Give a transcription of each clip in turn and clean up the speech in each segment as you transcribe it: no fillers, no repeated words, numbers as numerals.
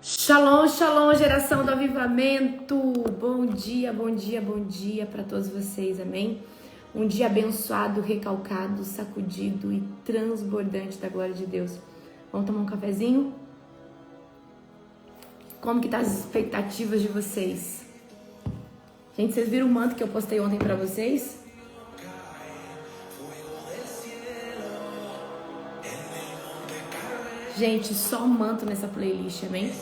Shalom, shalom, geração do avivamento. Bom dia, bom dia, bom dia para todos vocês, amém? Um dia abençoado, recalcado, sacudido e transbordante da glória de Deus. Vamos tomar um cafezinho? Como que tá as expectativas de vocês? Gente, vocês viram o manto que eu postei ontem para vocês? Gente, só manto nessa playlist, amém?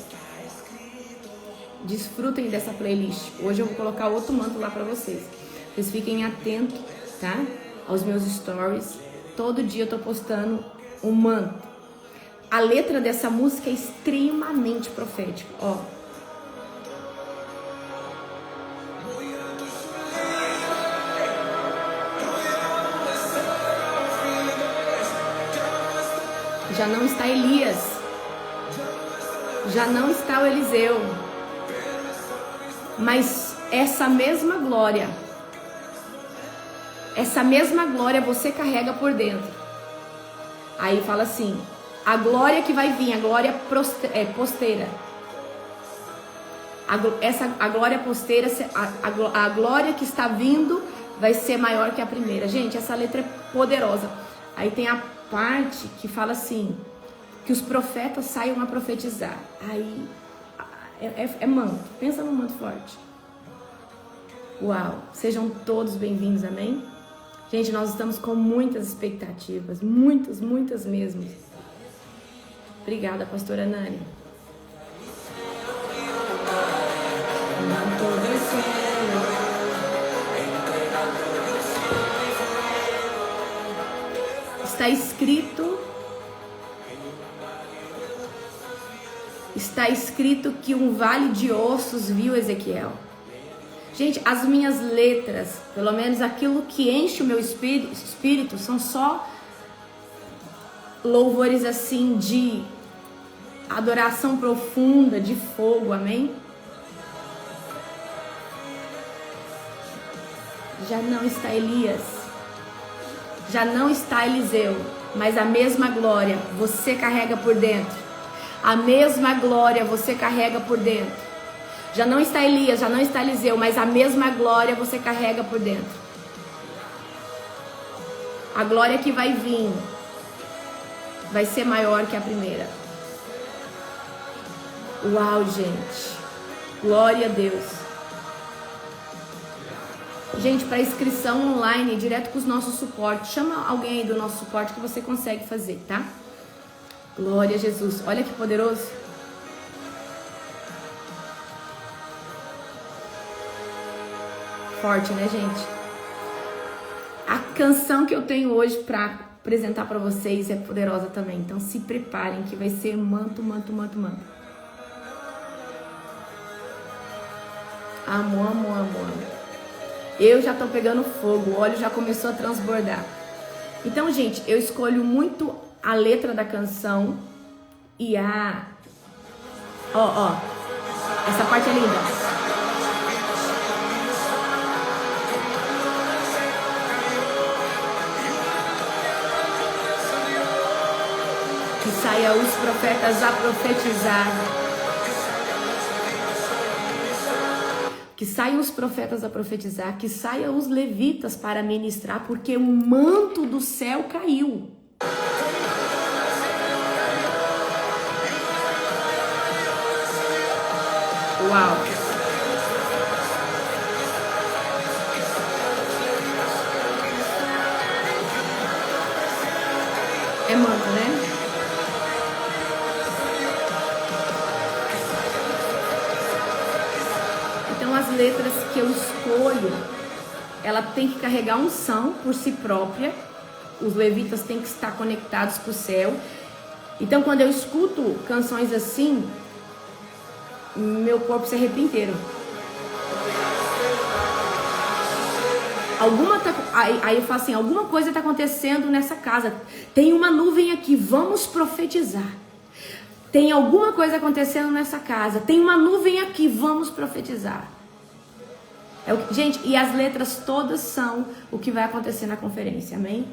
Desfrutem dessa playlist. Hoje eu vou colocar outro manto lá pra vocês. Vocês fiquem atentos, tá? Aos meus stories. Todo dia eu tô postando um manto. A letra dessa música é extremamente profética, ó. Já não está Elias, já não está o Eliseu, mas essa mesma glória você carrega por dentro. Aí fala assim, a glória que vai vir, a glória posteira, a glória posteira, a glória que está vindo vai ser maior que a primeira. Gente, essa letra é poderosa. Aí tem a parte que fala assim, que os profetas saiam a profetizar. Aí é manto, pensa num manto forte. Uau, sejam todos bem-vindos, amém? Gente, nós estamos com muitas expectativas, muitas mesmo. Obrigada, pastora Nani. Está escrito que um vale de ossos viu Ezequiel. Gente, as minhas letras, pelo menos aquilo que enche o meu espírito, são só louvores assim de adoração profunda, de fogo, amém? Já não está Elias, já não está Eliseu, mas a mesma glória você carrega por dentro. A mesma glória você carrega por dentro. Já não está Elias, já não está Eliseu, mas a mesma glória você carrega por dentro. A glória que vai vir vai ser maior que a primeira. Uau, gente. Glória a Deus. Gente, para inscrição online, direto com os nossos suportes, chama alguém aí do nosso suporte que você consegue fazer, tá? Glória a Jesus. Olha que poderoso. Forte, né, gente? A canção que eu tenho hoje para apresentar para vocês é poderosa também. Então se preparem que vai ser manto. Amo. Eu já tô pegando fogo, o óleo já começou a transbordar. Então, gente, eu escolho muito a letra da canção e a... Ó, essa parte é linda. Que saia os profetas a profetizar. Que saiam os profetas a profetizar, que saiam os levitas para ministrar, porque o manto do céu caiu. Uau! É manto, né? Então as letras que eu escolho, ela tem que carregar unção por si própria. Os levitas têm que estar conectados com o céu. Então quando eu escuto canções assim, meu corpo se arrepia inteiro. Aí eu falo assim, alguma coisa está acontecendo nessa casa. Tem uma nuvem aqui, vamos profetizar. Tem alguma coisa acontecendo nessa casa. Tem uma nuvem aqui, vamos profetizar. Gente, e as letras todas são o que vai acontecer na conferência, amém?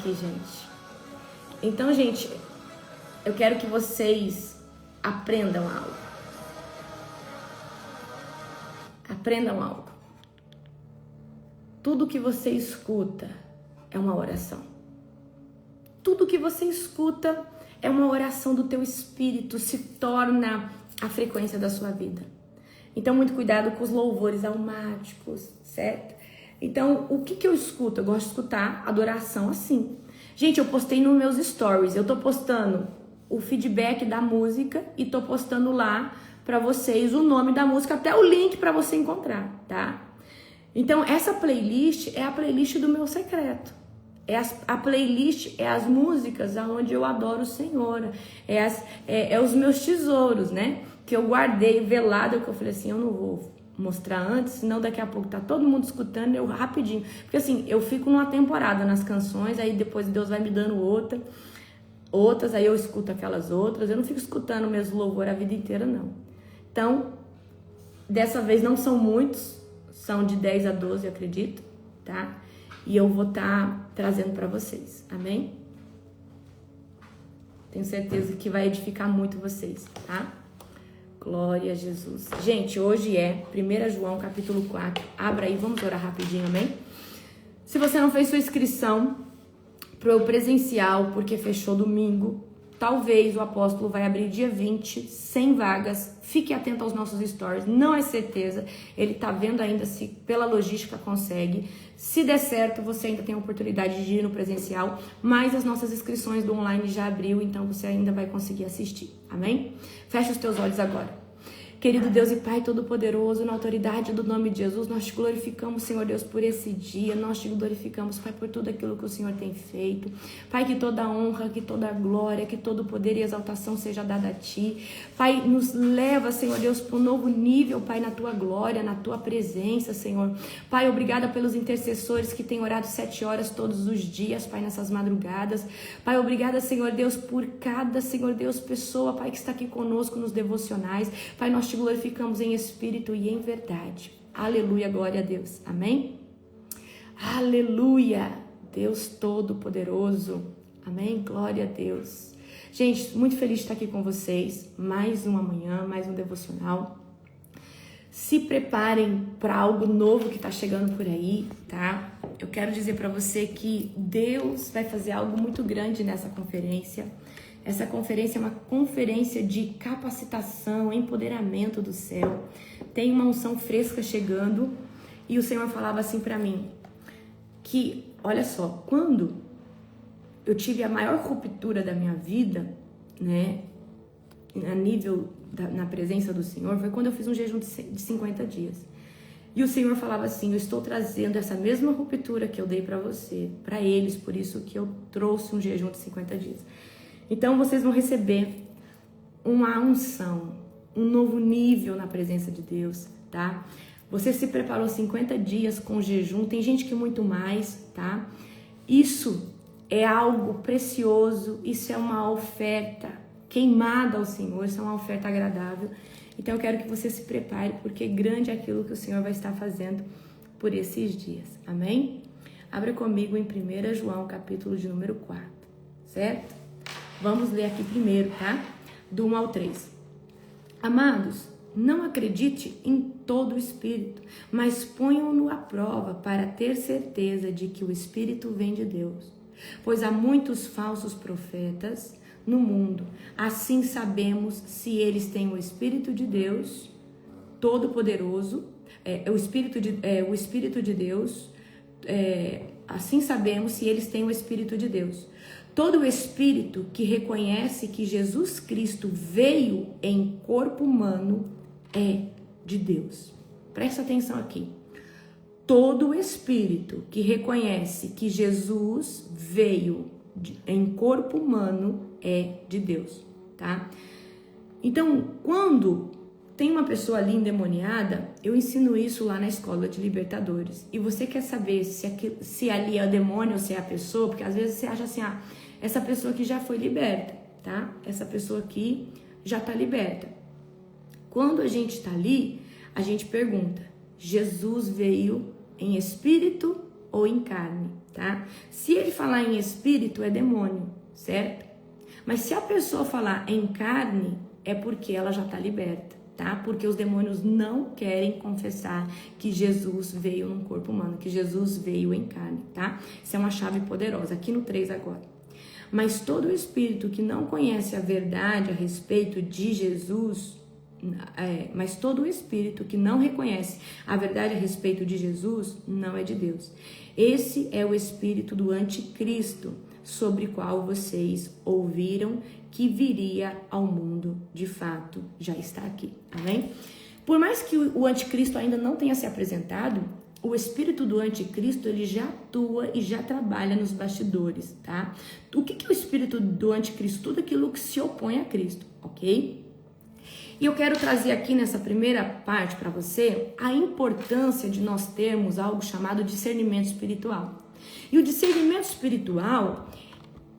aqui, gente. Então, gente, eu quero que vocês aprendam algo. Aprendam algo. Tudo que você escuta é uma oração. Tudo que você escuta é uma oração do teu espírito, se torna a frequência da sua vida. Então, muito cuidado com os louvores almáticos, certo? Então, o que eu escuto? Eu gosto de escutar adoração assim. Gente, eu postei nos meus stories, eu tô postando o feedback da música e tô postando lá pra vocês o nome da música, até o link pra você encontrar, tá? Então, essa playlist é a playlist do meu secreto. A playlist é as músicas onde eu adoro o Senhor, é os meus tesouros, né? Que eu guardei velado, que eu falei assim, eu não vou mostrar antes, senão daqui a pouco tá todo mundo escutando, eu rapidinho. Porque assim, eu fico numa temporada nas canções, aí depois Deus vai me dando outras, aí eu escuto aquelas outras, eu não fico escutando o mesmo louvor a vida inteira, não. Então, dessa vez não são muitos, são de 10 a 12, acredito, tá? E eu vou estar trazendo para vocês, amém? Tenho certeza que vai edificar muito vocês, tá? Glória a Jesus. Gente, hoje é 1 João capítulo 4. Abra aí, vamos orar rapidinho, amém? Se você não fez sua inscrição para o presencial, porque fechou domingo, talvez o apóstolo vai abrir dia 20, 100 vagas. Fique atento aos nossos stories, não é certeza. Ele tá vendo ainda se pela logística consegue. Se der certo, você ainda tem a oportunidade de ir no presencial, mas as nossas inscrições do online já abriu, então você ainda vai conseguir assistir, amém? Fecha os teus olhos agora. Querido Deus e Pai Todo-Poderoso, na autoridade do nome de Jesus, nós te glorificamos, Senhor Deus, por esse dia. Nós te glorificamos, Pai, por tudo aquilo que o Senhor tem feito. Pai, que toda honra, que toda glória, que todo poder e exaltação seja dada a Ti. Pai, nos leva, Senhor Deus, para um novo nível, Pai, na Tua glória, na Tua presença, Senhor. Pai, obrigada pelos intercessores que têm orado 7 horas todos os dias, Pai, nessas madrugadas. Pai, obrigada, Senhor Deus, por cada, Senhor Deus, pessoa, Pai, que está aqui conosco nos devocionais. Pai, nós te glorificamos em espírito e em verdade. Aleluia, glória a Deus. Amém? Aleluia, Deus Todo-Poderoso. Amém? Glória a Deus. Gente, muito feliz de estar aqui com vocês. Mais uma manhã, mais um devocional. Se preparem para algo novo que está chegando por aí, tá? Eu quero dizer para você que Deus vai fazer algo muito grande nessa conferência. Essa conferência é uma conferência de capacitação, empoderamento do céu. Tem uma unção fresca chegando e o Senhor falava assim para mim, que, olha só, quando eu tive a maior ruptura da minha vida, né, a nível na presença do Senhor, foi quando eu fiz um jejum de 50 dias. E o Senhor falava assim, eu estou trazendo essa mesma ruptura que eu dei para você, para eles, por isso que eu trouxe um jejum de 50 dias. Então vocês vão receber uma unção, um novo nível na presença de Deus, tá? Você se preparou 50 dias com jejum, tem gente que muito mais, tá? Isso é algo precioso, isso é uma oferta queimada ao Senhor, isso é uma oferta agradável. Então eu quero que você se prepare, porque grande é aquilo que o Senhor vai estar fazendo por esses dias, amém? Abra comigo em 1 João, capítulo de número 4, certo? Vamos ler aqui primeiro, tá? Do 1 ao 3. Amados, não acredite em todo o Espírito, mas ponham-no à prova para ter certeza de que o Espírito vem de Deus. Pois há muitos falsos profetas no mundo. Assim sabemos se eles têm o Espírito de Deus, Todo-Poderoso, o Espírito de Deus. Assim sabemos se eles têm o Espírito de Deus. Todo espírito que reconhece que Jesus Cristo veio em corpo humano é de Deus. Presta atenção aqui. Todo espírito que reconhece que Jesus veio em corpo humano é de Deus, tá? Então, quando tem uma pessoa ali endemoniada, eu ensino isso lá na escola de libertadores. E você quer saber se ali é o demônio ou se é a pessoa, porque às vezes você acha assim, essa pessoa aqui já foi liberta, tá? Essa pessoa aqui já tá liberta. Quando a gente tá ali, a gente pergunta, Jesus veio em espírito ou em carne? tá? Se ele falar em espírito, é demônio, certo? Mas se a pessoa falar em carne, é porque ela já está liberta, tá? Porque os demônios não querem confessar que Jesus veio num corpo humano, que Jesus veio em carne, tá? Isso é uma chave poderosa, aqui no 3 agora. Mas todo espírito que não conhece a verdade a respeito de Jesus, mas todo espírito que não reconhece a verdade a respeito de Jesus, não é de Deus. Esse é o espírito do anticristo, sobre o qual vocês ouviram que viria ao mundo, de fato, já está aqui, amém? Por mais que o anticristo ainda não tenha se apresentado, o espírito do anticristo, ele já atua e já trabalha nos bastidores, tá? O que é o espírito do anticristo? Tudo aquilo que se opõe a Cristo, ok? E eu quero trazer aqui nessa primeira parte para você a importância de nós termos algo chamado discernimento espiritual. E o discernimento espiritual,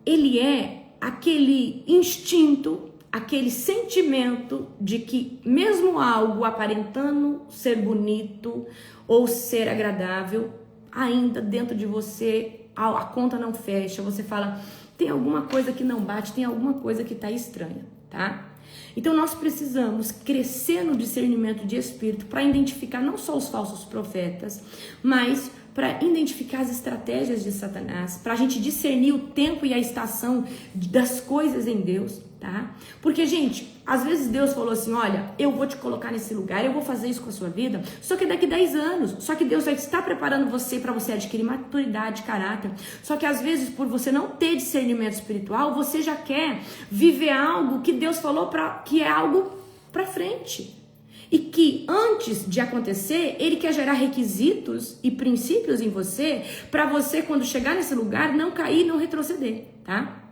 ele é aquele instinto, aquele sentimento de que mesmo algo aparentando ser bonito ou ser agradável, ainda dentro de você a conta não fecha, você fala, tem alguma coisa que não bate, tem alguma coisa que está estranha, tá? Então nós precisamos crescer no discernimento de espírito para identificar não só os falsos profetas, mas para identificar as estratégias de Satanás, para a gente discernir o tempo e a estação das coisas em Deus, tá? Porque, gente, às vezes Deus falou assim, olha, eu vou te colocar nesse lugar, eu vou fazer isso com a sua vida, só que daqui 10 anos, só que Deus já está preparando você para você adquirir maturidade, caráter, só que às vezes por você não ter discernimento espiritual, você já quer viver algo que Deus falou que é algo para frente. E que antes de acontecer, ele quer gerar requisitos e princípios em você, para você, quando chegar nesse lugar, não cair e não retroceder, tá?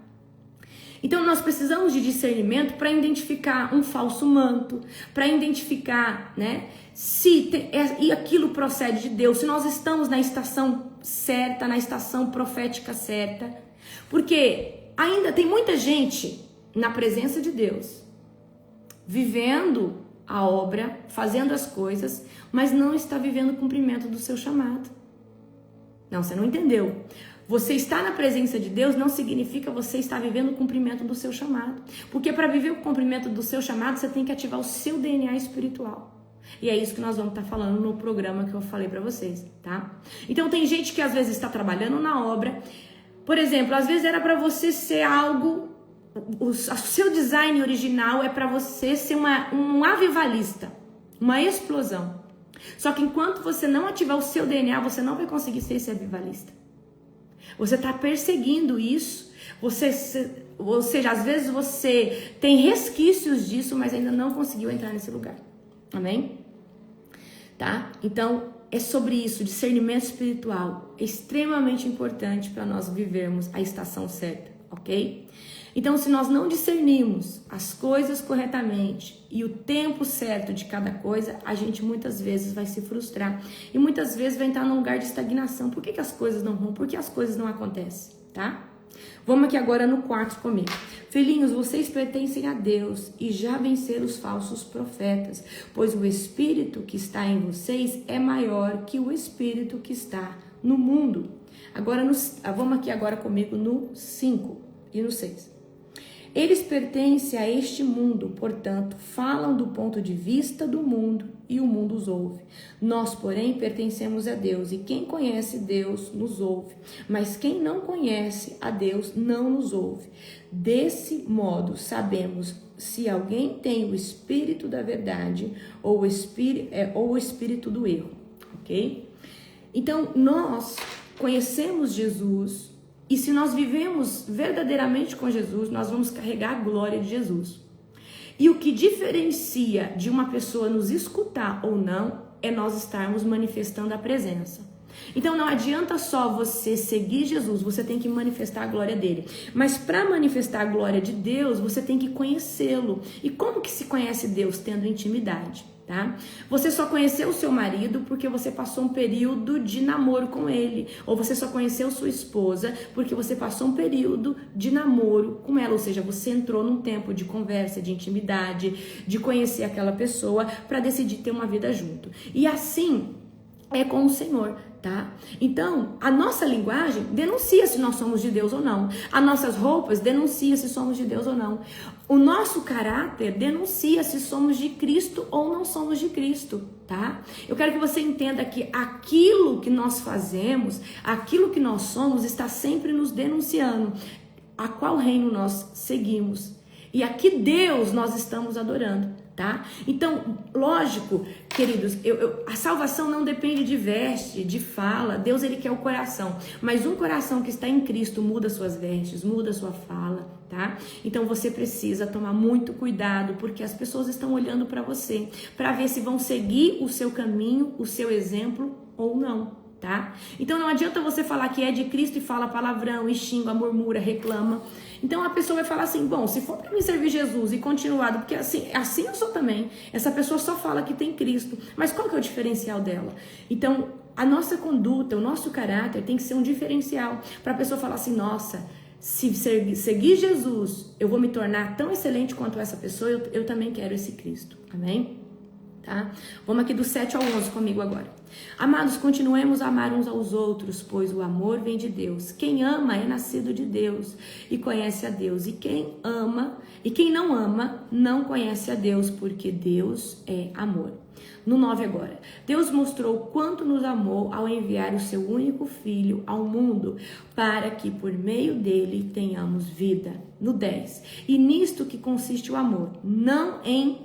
Então nós precisamos de discernimento para identificar um falso manto, para identificar, né, se e aquilo procede de Deus, se nós estamos na estação certa, na estação profética certa. Porque ainda tem muita gente na presença de Deus, vivendo a obra, fazendo as coisas, mas não está vivendo o cumprimento do seu chamado. Não, você não entendeu. Você estar na presença de Deus não significa você estar vivendo o cumprimento do seu chamado. Porque para viver o cumprimento do seu chamado, você tem que ativar o seu DNA espiritual. E é isso que nós vamos estar falando no programa que eu falei para vocês, tá? Então tem gente que às vezes está trabalhando na obra. Por exemplo, às vezes era para você ser algo... O seu design original é para você ser um avivalista, uma explosão. Só que enquanto você não ativar o seu DNA, você não vai conseguir ser esse avivalista. Você está perseguindo isso, ou seja, às vezes você tem resquícios disso, mas ainda não conseguiu entrar nesse lugar. Amém? Tá? Então, é sobre isso, discernimento espiritual, é extremamente importante para nós vivermos a estação certa, ok? Então, se nós não discernirmos as coisas corretamente e o tempo certo de cada coisa, a gente muitas vezes vai se frustrar e muitas vezes vai entrar num lugar de estagnação. Por que as coisas não vão? Por que as coisas não acontecem, tá? Vamos aqui agora no 4 comigo. Filhinhos, vocês pertencem a Deus e já venceram os falsos profetas, pois o espírito que está em vocês é maior que o espírito que está no mundo. Agora, vamos aqui agora comigo no 5 e no 6. Eles pertencem a este mundo, portanto, falam do ponto de vista do mundo e o mundo os ouve. Nós, porém, pertencemos a Deus e quem conhece Deus nos ouve, mas quem não conhece a Deus não nos ouve. Desse modo, sabemos se alguém tem o espírito da verdade ou o espírito do erro, ok? Então, nós conhecemos Jesus. E se nós vivemos verdadeiramente com Jesus, nós vamos carregar a glória de Jesus. E o que diferencia de uma pessoa nos escutar ou não, é nós estarmos manifestando a presença. Então não adianta só você seguir Jesus, você tem que manifestar a glória dele. Mas para manifestar a glória de Deus, você tem que conhecê-lo. E como que se conhece Deus? Tendo intimidade. Tá? Você só conheceu o seu marido porque você passou um período de namoro com ele, ou você só conheceu sua esposa porque você passou um período de namoro com ela, ou seja, você entrou num tempo de conversa, de intimidade, de conhecer aquela pessoa para decidir ter uma vida junto. E assim, é com o Senhor, tá? Então, a nossa linguagem denuncia se nós somos de Deus ou não. As nossas roupas denunciam se somos de Deus ou não. O nosso caráter denuncia se somos de Cristo ou não somos de Cristo, tá? Eu quero que você entenda que aquilo que nós fazemos, aquilo que nós somos, está sempre nos denunciando a qual reino nós seguimos e a que Deus nós estamos adorando, tá? Então, lógico, queridos, a salvação não depende de veste, de fala. Deus, ele quer o coração, mas um coração que está em Cristo muda suas vestes, muda sua fala, tá? Então você precisa tomar muito cuidado, porque as pessoas estão olhando para você, para ver se vão seguir o seu caminho, o seu exemplo ou não. Tá? Então não adianta você falar que é de Cristo e fala palavrão, e xinga, murmura, reclama. Então a pessoa vai falar assim, bom, se for para mim servir Jesus e continuar, porque assim eu sou também. Essa pessoa só fala que tem Cristo, mas qual que é o diferencial dela? Então a nossa conduta, o nosso caráter tem que ser um diferencial para a pessoa falar assim, nossa, se seguir Jesus, eu vou me tornar tão excelente quanto essa pessoa, eu também quero esse Cristo. Amém? Tá? Vamos aqui do 7 ao 11 comigo agora. Amados, continuemos a amar uns aos outros, pois o amor vem de Deus. Quem ama é nascido de Deus e conhece a Deus. E quem não ama, não conhece a Deus, porque Deus é amor. No 9 agora. Deus mostrou quanto nos amou ao enviar o seu único filho ao mundo, para que por meio dele tenhamos vida. No 10. E nisto que consiste o amor, não em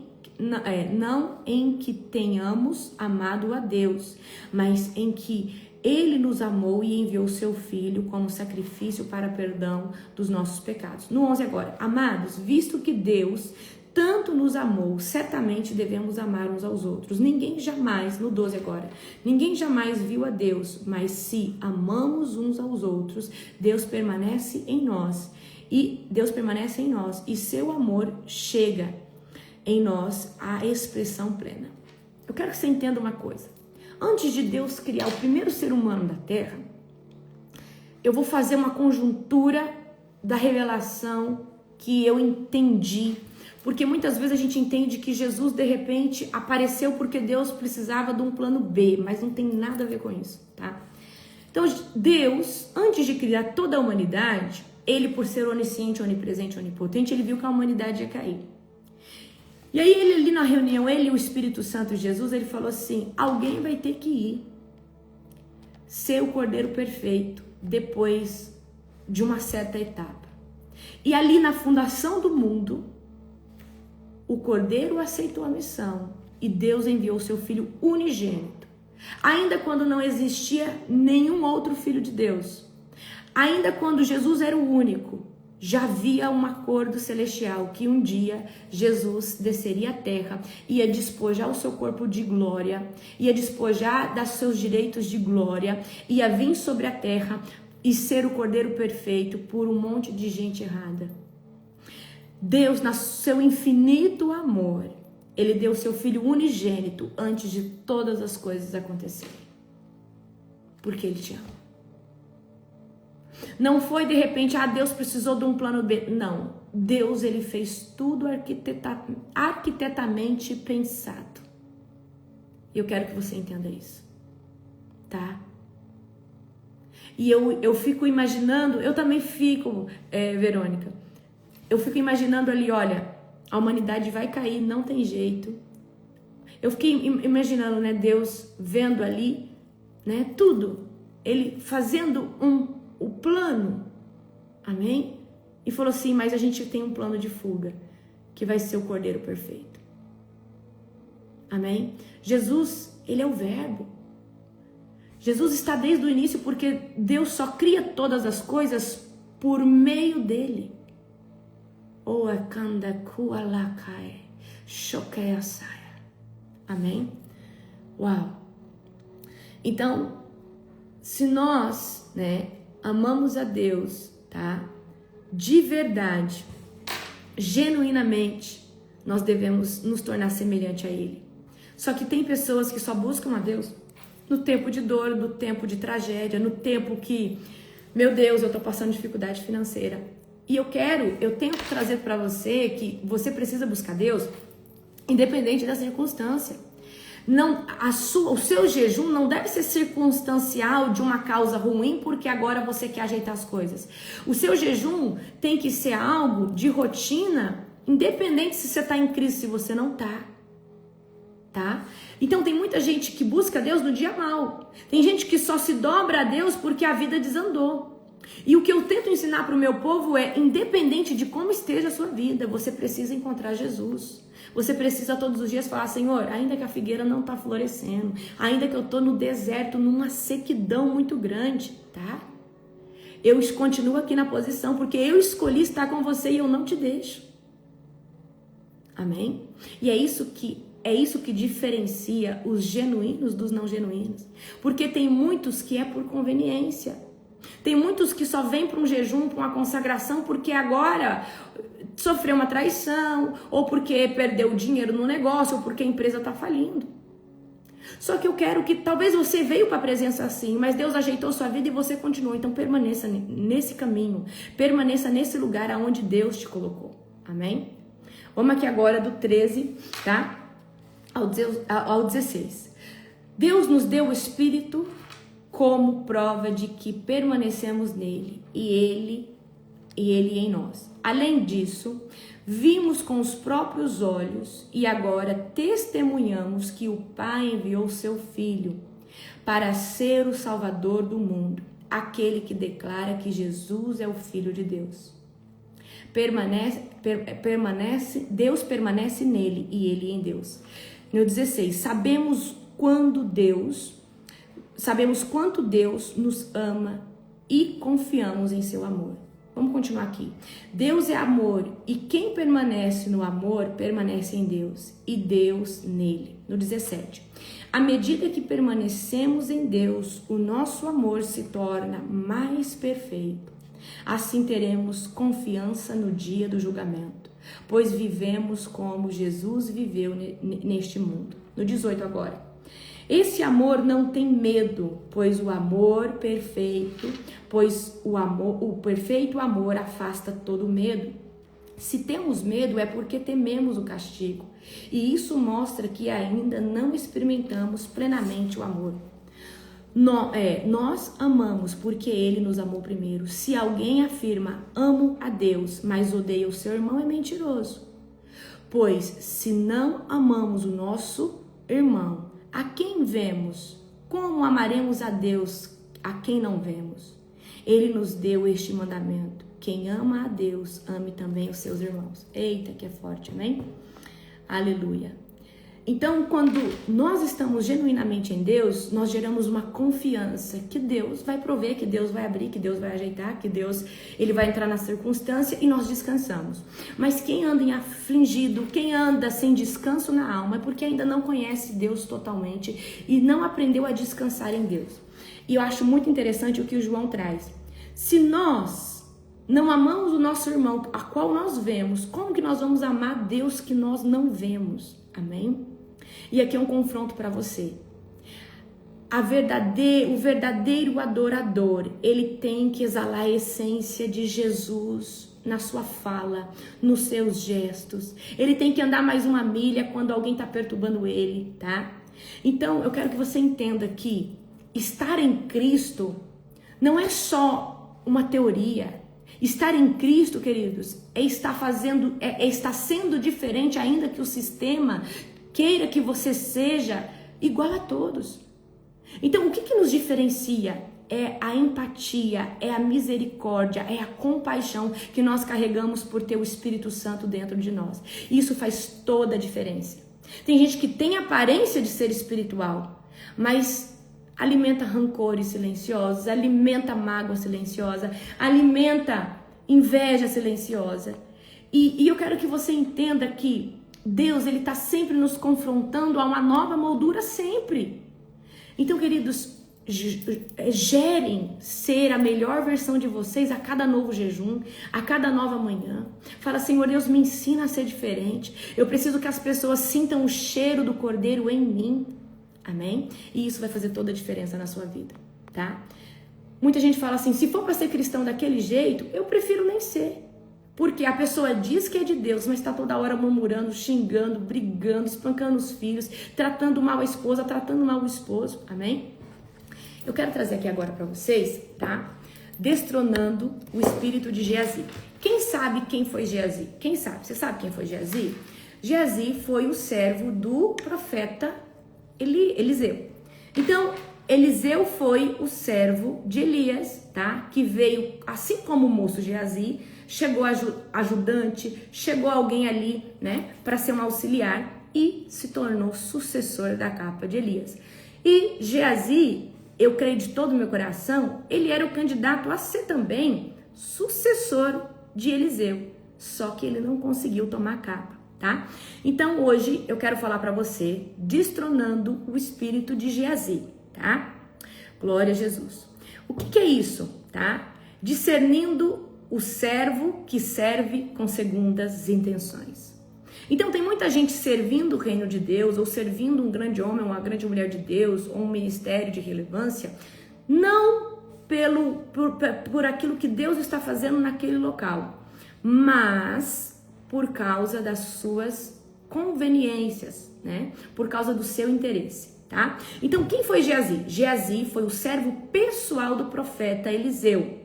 que tenhamos amado a Deus, mas em que Ele nos amou e enviou seu Filho como sacrifício para perdão dos nossos pecados. No 11 agora. Amados, visto que Deus tanto nos amou, certamente devemos amar uns aos outros. Ninguém jamais, no 12 agora, ninguém jamais viu a Deus, mas se amamos uns aos outros, Deus permanece em nós, e seu amor chega em nós a expressão plena. Eu quero que você entenda uma coisa. Antes de Deus criar o primeiro ser humano da Terra, eu vou fazer uma conjuntura da revelação que eu entendi. Porque muitas vezes a gente entende que Jesus, de repente, apareceu porque Deus precisava de um plano B, mas não tem nada a ver com isso, tá? Então, Deus, antes de criar toda a humanidade, Ele, por ser onisciente, onipresente, onipotente, Ele viu que a humanidade ia cair. E aí ele ali na reunião, ele e o Espírito Santo Jesus, ele falou assim, alguém vai ter que ir ser o Cordeiro perfeito depois de uma certa etapa. E ali na fundação do mundo, o Cordeiro aceitou a missão e Deus enviou seu Filho unigênito. Ainda quando não existia nenhum outro Filho de Deus, ainda quando Jesus era o único, já havia um acordo celestial que um dia Jesus desceria à terra, ia despojar o seu corpo de glória, ia despojar dos seus direitos de glória, ia vir sobre a terra e ser o Cordeiro perfeito por um monte de gente errada. Deus, no seu infinito amor, Ele deu seu Filho unigênito antes de todas as coisas acontecerem. Porque Ele te ama. Não foi de repente, Deus precisou de um plano B. Não, Deus, ele fez tudo arquitetamente pensado. Eu quero que você entenda isso, tá? E eu fico imaginando, eu também fico, Verônica, eu fico imaginando ali, olha, a humanidade vai cair, não tem jeito. Eu fiquei imaginando, né, Deus vendo ali, né, tudo, ele fazendo o plano, amém? E falou assim, mas a gente tem um plano de fuga, que vai ser o Cordeiro perfeito, amém? Jesus, ele é o verbo. Jesus está desde o início porque Deus só cria todas as coisas por meio dele. Amém? Uau! Então, se nós, né, amamos a Deus, tá? De verdade, genuinamente, nós devemos nos tornar semelhante a Ele. Só que tem pessoas que só buscam a Deus no tempo de dor, no tempo de tragédia, no tempo que, meu Deus, eu tô passando dificuldade financeira. E eu tenho que trazer para você que você precisa buscar Deus independente da circunstância. Não, o seu jejum não deve ser circunstancial de uma causa ruim porque agora você quer ajeitar as coisas. O seu jejum tem que ser algo de rotina, independente se você está em crise, se você não está. Tá? Então tem muita gente que busca Deus no dia mal. Tem gente que só se dobra a Deus porque a vida desandou. E o que eu tento ensinar para o meu povo é, independente de como esteja a sua vida, você precisa encontrar Jesus. Você precisa todos os dias falar, Senhor, ainda que a figueira não está florescendo, ainda que eu estou no deserto, numa sequidão muito grande, tá? Eu continuo aqui na posição, porque eu escolhi estar com você e eu não te deixo. Amém? E é isso que diferencia os genuínos dos não genuínos. Porque tem muitos que é por conveniência. Tem muitos que só vêm para um jejum, para uma consagração, porque agora sofreu uma traição, ou porque perdeu dinheiro no negócio, ou porque a empresa está falindo. Só que eu quero que, talvez você veio para a presença assim, mas Deus ajeitou sua vida e você continuou. Então permaneça nesse caminho, permaneça nesse lugar aonde Deus te colocou. Amém? Vamos aqui agora do 13, tá? Ao 16. Deus nos deu o Espírito como prova de que permanecemos nele e ele em nós. Além disso, vimos com os próprios olhos e agora testemunhamos que o Pai enviou seu Filho para ser o Salvador do mundo, aquele que declara que Jesus é o Filho de Deus. Deus permanece nele e ele em Deus. No 16, sabemos quanto Deus nos ama e confiamos em seu amor. Vamos continuar aqui. Deus é amor e quem permanece no amor permanece em Deus e Deus nele. No 17, à medida que permanecemos em Deus, o nosso amor se torna mais perfeito. Assim teremos confiança no dia do julgamento, pois vivemos como Jesus viveu neste mundo. No 18 agora. Esse amor não tem medo, pois o perfeito amor afasta todo medo. Se temos medo é porque tememos o castigo, e isso mostra que ainda não experimentamos plenamente o amor. Nós amamos porque ele nos amou primeiro. Se alguém afirma amo a Deus, mas odeia o seu irmão, é mentiroso. Pois se não amamos o nosso irmão, a quem vemos? Como amaremos a Deus a quem não vemos? Ele nos deu este mandamento: quem ama a Deus, ame também os seus irmãos. Eita, que é forte, amém? Aleluia. Então, quando nós estamos genuinamente em Deus, nós geramos uma confiança que Deus vai prover, que Deus vai abrir, que Deus vai ajeitar, que Deus ele vai entrar na circunstância e nós descansamos. Mas quem anda em afligido, quem anda sem descanso na alma, é porque ainda não conhece Deus totalmente e não aprendeu a descansar em Deus. E eu acho muito interessante o que o João traz. Se nós não amamos o nosso irmão, a qual nós vemos, como que nós vamos amar Deus que nós não vemos? Amém? E aqui é um confronto para você. O verdadeiro adorador, ele tem que exalar a essência de Jesus na sua fala, nos seus gestos. Ele tem que andar mais uma milha quando alguém está perturbando ele, tá? Então, eu quero que você entenda que estar em Cristo não é só uma teoria. Estar em Cristo, queridos, é estar sendo diferente, ainda que o sistema queira que você seja igual a todos. Então, o que nos diferencia? É a empatia, é a misericórdia, é a compaixão que nós carregamos por ter o Espírito Santo dentro de nós. Isso faz toda a diferença. Tem gente que tem aparência de ser espiritual, mas alimenta rancores silenciosos, alimenta mágoa silenciosa, alimenta inveja silenciosa. E eu quero que você entenda que Deus, ele está sempre nos confrontando a uma nova moldura, sempre. Então, queridos, gerem ser a melhor versão de vocês a cada novo jejum, a cada nova manhã. Fala, Senhor Deus, me ensina a ser diferente. Eu preciso que as pessoas sintam o cheiro do Cordeiro em mim. Amém? E isso vai fazer toda a diferença na sua vida, tá? Muita gente fala assim, se for para ser cristão daquele jeito, eu prefiro nem ser. Porque a pessoa diz que é de Deus, mas está toda hora murmurando, xingando, brigando, espancando os filhos, tratando mal a esposa, tratando mal o esposo. Amém? Eu quero trazer aqui agora para vocês, tá? Destronando o espírito de Geazi. Quem sabe quem foi Geazi? Quem sabe? Você sabe quem foi Geazi? Geazi foi o servo do profeta Eliseu. Então, Eliseu foi o servo de Elias, tá? Que veio, assim como o moço Geazi, chegou ajudante, chegou alguém ali, né? Para ser um auxiliar e se tornou sucessor da capa de Elias. E Geazi, eu creio de todo o meu coração, ele era o candidato a ser também sucessor de Eliseu. Só que ele não conseguiu tomar a capa, tá? Então hoje eu quero falar para você, destronando o espírito de Geazi, tá? Glória a Jesus. O que é isso, tá? Discernindo o servo que serve com segundas intenções. Então tem muita gente servindo o reino de Deus, ou servindo um grande homem, uma grande mulher de Deus, ou um ministério de relevância, não por aquilo que Deus está fazendo naquele local, mas por causa das suas conveniências, né? Por causa do seu interesse, tá? Então quem foi Geazi? Geazi foi o servo pessoal do profeta Eliseu,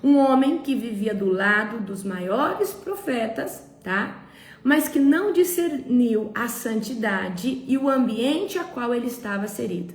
um homem que vivia do lado dos maiores profetas, tá? Mas que não discerniu a santidade e o ambiente a qual ele estava inserido.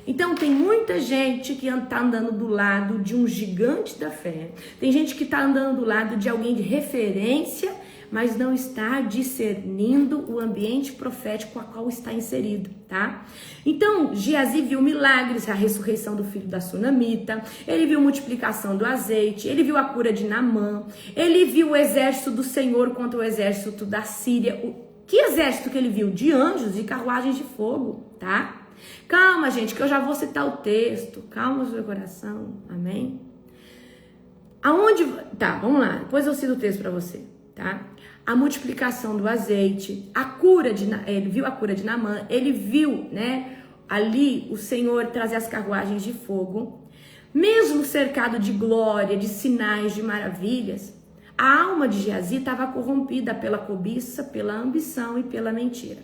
Então tem muita gente que está andando do lado de um gigante da fé, tem gente que está andando do lado de alguém de referência, mas não está discernindo o ambiente profético a qual está inserido, tá? Então, Geazi viu milagres, a ressurreição do filho da sunamita, ele viu multiplicação do azeite, ele viu a cura de Naamã, ele viu o exército do Senhor contra o exército da Síria. Que exército que ele viu? De anjos e carruagens de fogo, tá? Calma, gente, que eu já vou citar o texto. Calma o seu coração, amém? Aonde... Tá, vamos lá, depois eu cito o texto para você, tá? A multiplicação do azeite, a cura de... Ele viu a cura de Naamã, ele viu, né, ali o Senhor trazer as carruagens de fogo. Mesmo cercado de glória, de sinais, de maravilhas, a alma de Geazi estava corrompida pela cobiça, pela ambição e pela mentira.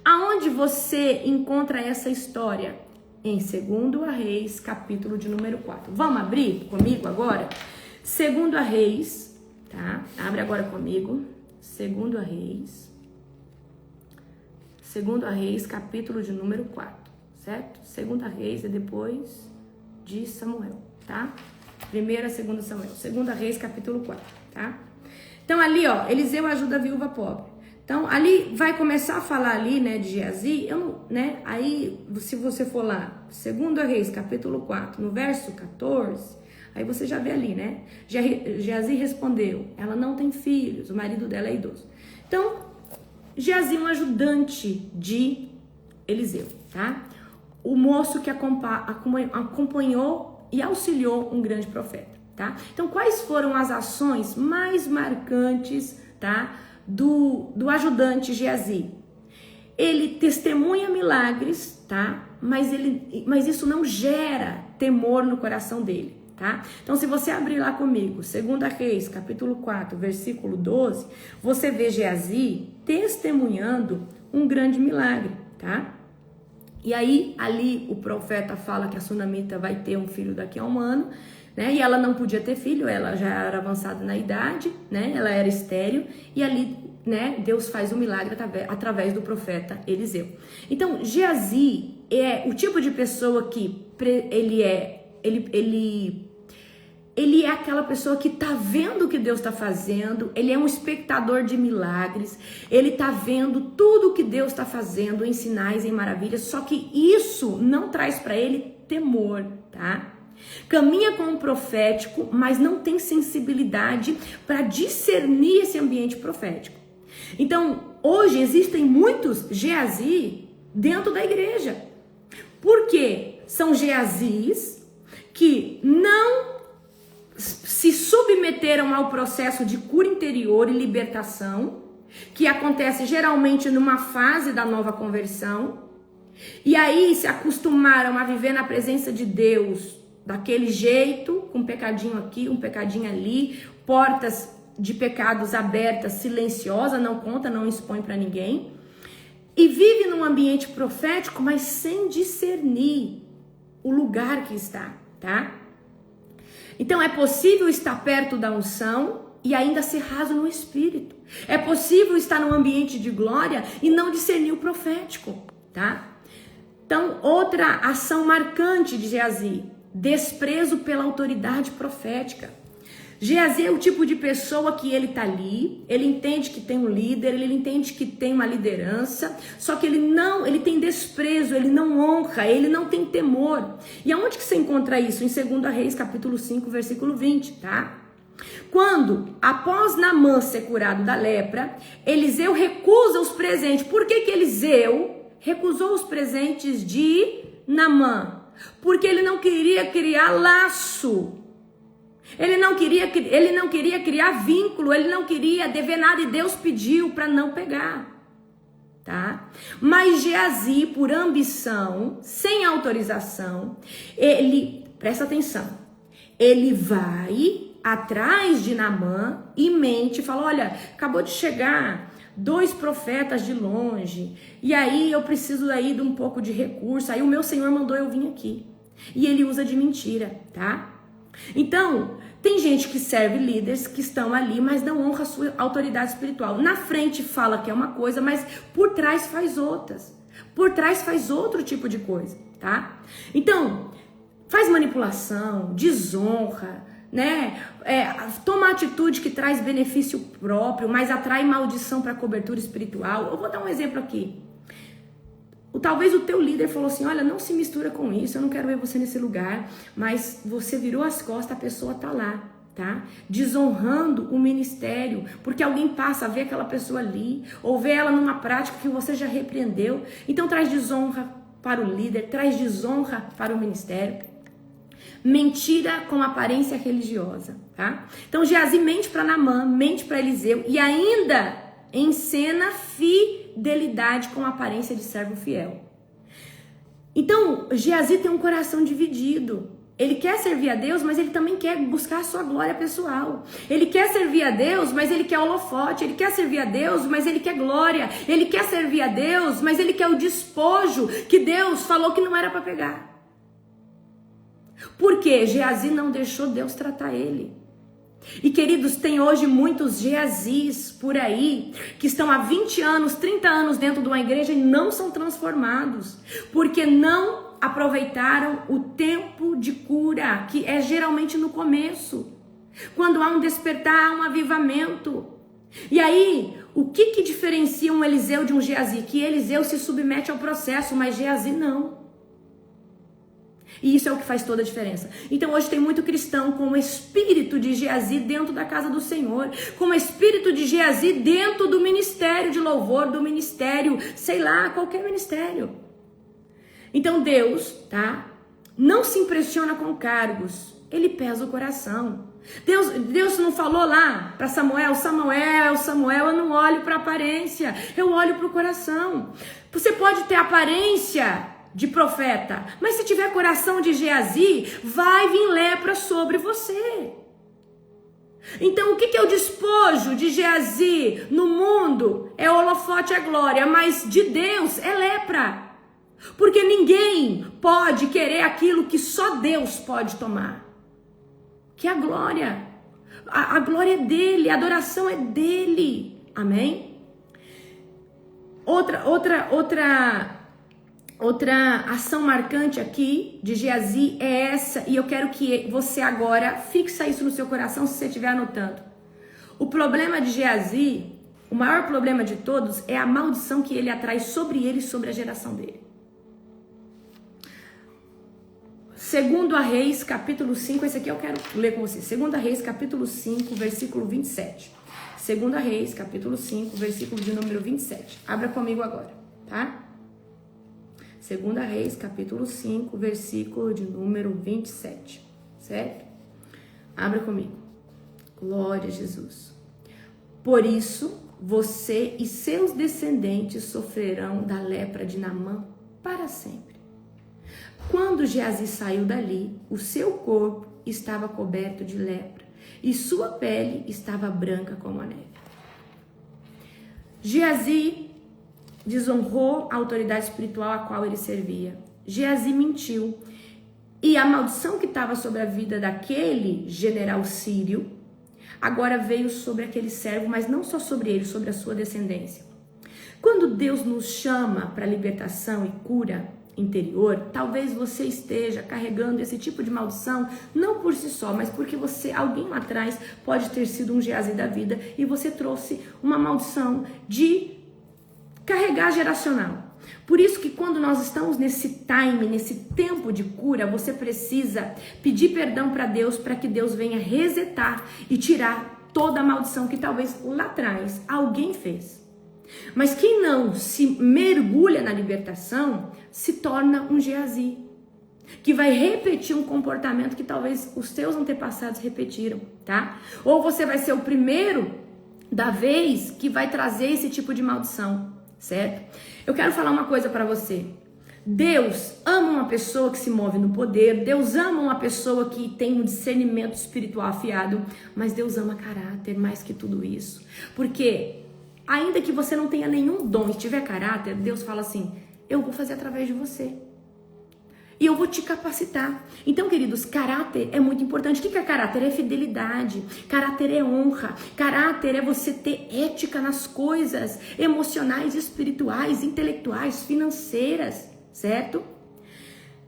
Aonde você encontra essa história? Em 2 Reis, capítulo de número 4. Vamos abrir comigo agora? 2 Reis, tá? Abre agora comigo. 2 Reis, capítulo de número 4, certo? 2 Reis é depois de Samuel, tá? 1ª, 2ª Samuel. 2 Reis, capítulo 4, tá? Então ali, ó, Eliseu ajuda a viúva pobre. Então ali vai começar a falar ali, né, de Geazi, né? Aí, se você for lá, 2 Reis, capítulo 4, no verso 14, aí você já vê ali, né? Geazi respondeu, ela não tem filhos, o marido dela é idoso. Então, Geazi é um ajudante de Eliseu, tá? O moço que acompanhou e auxiliou um grande profeta, tá? Então, quais foram as ações mais marcantes, tá? Do ajudante Geazi? Ele testemunha milagres, tá? Mas isso não gera temor no coração dele, tá? Então, se você abrir lá comigo, 2 Reis, capítulo 4, versículo 12, você vê Geazi testemunhando um grande milagre, tá? E aí, ali, o profeta fala que a sunamita vai ter um filho daqui a um ano, né? E ela não podia ter filho, ela já era avançada na idade, né? Ela era estéril, e ali, né, Deus faz um milagre através do profeta Eliseu. Então, Geazi é o tipo de pessoa que ele é aquela pessoa que tá vendo o que Deus está fazendo, ele é um espectador de milagres, ele tá vendo tudo o que Deus está fazendo em sinais, em maravilhas, só que isso não traz para ele temor, tá? Caminha com o profético, mas não tem sensibilidade para discernir esse ambiente profético. Então, hoje existem muitos Geazi dentro da igreja. Por quê? São Geazis que não se submeteram ao processo de cura interior e libertação, que acontece geralmente numa fase da nova conversão, e aí se acostumaram a viver na presença de Deus daquele jeito, com um pecadinho aqui, um pecadinho ali, portas de pecados aberta, silenciosa, não conta, não expõe para ninguém. E vive num ambiente profético, mas sem discernir o lugar que está, tá? Então é possível estar perto da unção e ainda ser raso no espírito. É possível estar num ambiente de glória e não discernir o profético, tá? Então, outra ação marcante de Geazi, desprezo pela autoridade profética. Geazi é o tipo de pessoa que ele tá ali, ele entende que tem um líder, ele entende que tem uma liderança, só que ele tem desprezo, ele não honra, ele não tem temor. E aonde que você encontra isso? Em 2 Reis, capítulo 5, versículo 20, tá? Quando, após Naamã ser curado da lepra, Eliseu recusa os presentes. Por que Eliseu recusou os presentes de Naamã? Porque ele não queria criar laço. Ele não queria criar vínculo, ele não queria dever nada e Deus pediu para não pegar, tá? Mas Geazi, por ambição, sem autorização, presta atenção, ele vai atrás de Naamã e mente, fala, olha, acabou de chegar 2 profetas de longe, e aí eu preciso aí de um pouco de recurso, aí o meu Senhor mandou eu vir aqui. E ele usa de mentira, tá? Então, tem gente que serve líderes que estão ali, mas não honra a sua autoridade espiritual. Na frente fala que é uma coisa, mas por trás faz outras. Por trás faz outro tipo de coisa, tá? Então, faz manipulação, desonra, né? Toma atitude que traz benefício próprio, mas atrai maldição para cobertura espiritual. Eu vou dar um exemplo aqui. Talvez o teu líder falou assim, olha, não se mistura com isso, eu não quero ver você nesse lugar, mas você virou as costas, a pessoa tá lá, tá? Desonrando o ministério, porque alguém passa a ver aquela pessoa ali, ou vê ela numa prática que você já repreendeu, então traz desonra para o líder, traz desonra para o ministério. Mentira com aparência religiosa, tá? Então Geazi mente para Naamã, mente para Eliseu e ainda encena fidelidade com aparência de servo fiel. Então, Geazi tem um coração dividido. Ele quer servir a Deus, mas ele também quer buscar a sua glória pessoal. Ele quer servir a Deus, mas ele quer holofote. Ele quer servir a Deus, mas ele quer glória. Ele quer servir a Deus, mas ele quer o despojo que Deus falou que não era para pegar. Por quê? Geazi não deixou Deus tratar ele. E queridos, tem hoje muitos Geazis por aí que estão há 20 anos, 30 anos dentro de uma igreja e não são transformados, porque não aproveitaram o tempo de cura, que é geralmente no começo, quando há um despertar, há um avivamento. E aí, o que diferencia um Eliseu de um Geazi? Que Eliseu se submete ao processo, mas Geazi não. E isso é o que faz toda a diferença. Então hoje tem muito cristão com o espírito de Geazi dentro da casa do Senhor, com o espírito de Geazi dentro do ministério de louvor, do ministério, sei lá, qualquer ministério. Então Deus, tá? Não se impressiona com cargos, ele pesa o coração. Deus não falou lá para Samuel, eu não olho para a aparência, eu olho para o coração. Você pode ter aparência de profeta, mas se tiver coração de Geazi, vai vir lepra sobre você. Então o que é o despojo de Geazi no mundo? É holofote, é glória, mas de Deus é lepra, porque ninguém pode querer aquilo que só Deus pode tomar, que é a glória. A glória é dele, a adoração é dele, amém? Outra ação marcante aqui de Geazi é essa, e eu quero que você agora fixa isso no seu coração se você estiver anotando. O problema de Geazi, o maior problema de todos, é a maldição que ele atrai sobre ele e sobre a geração dele. 2 Reis, capítulo 5, esse aqui eu quero ler com você. 2 Reis, capítulo 5, versículo 27. 2 Reis, capítulo 5, versículo de número 27. Abra comigo agora, tá? 2 Reis, capítulo 5, versículo de número 27, certo? Abra comigo. Glória a Jesus. Por isso, você e seus descendentes sofrerão da lepra de Naamã para sempre. Quando Geazi saiu dali, o seu corpo estava coberto de lepra, e sua pele estava branca como a neve. Geazi desonrou a autoridade espiritual a qual ele servia. Geazi mentiu. E a maldição que estava sobre a vida daquele general sírio, agora veio sobre aquele servo, mas não só sobre ele, sobre a sua descendência. Quando Deus nos chama para libertação e cura interior, talvez você esteja carregando esse tipo de maldição, não por si só, mas porque alguém lá atrás pode ter sido um Geazi da vida e você trouxe uma maldição de carregar geracional. Por isso que quando nós estamos nesse time, nesse tempo de cura, você precisa pedir perdão para Deus, para que Deus venha resetar e tirar toda a maldição que talvez lá atrás alguém fez. Mas quem não se mergulha na libertação, se torna um Geazi, que vai repetir um comportamento que talvez os seus antepassados repetiram, tá? Ou você vai ser o primeiro da vez que vai trazer esse tipo de maldição, certo? Eu quero falar uma coisa para você. Deus ama uma pessoa que se move no poder, Deus ama uma pessoa que tem um discernimento espiritual afiado, mas Deus ama caráter mais que tudo isso. Porque ainda que você não tenha nenhum dom e tiver caráter, Deus fala assim, eu vou fazer através de você. E eu vou te capacitar. Então, queridos, caráter é muito importante. O que é caráter? É fidelidade. Caráter é honra. Caráter é você ter ética nas coisas emocionais, espirituais, intelectuais, financeiras, certo?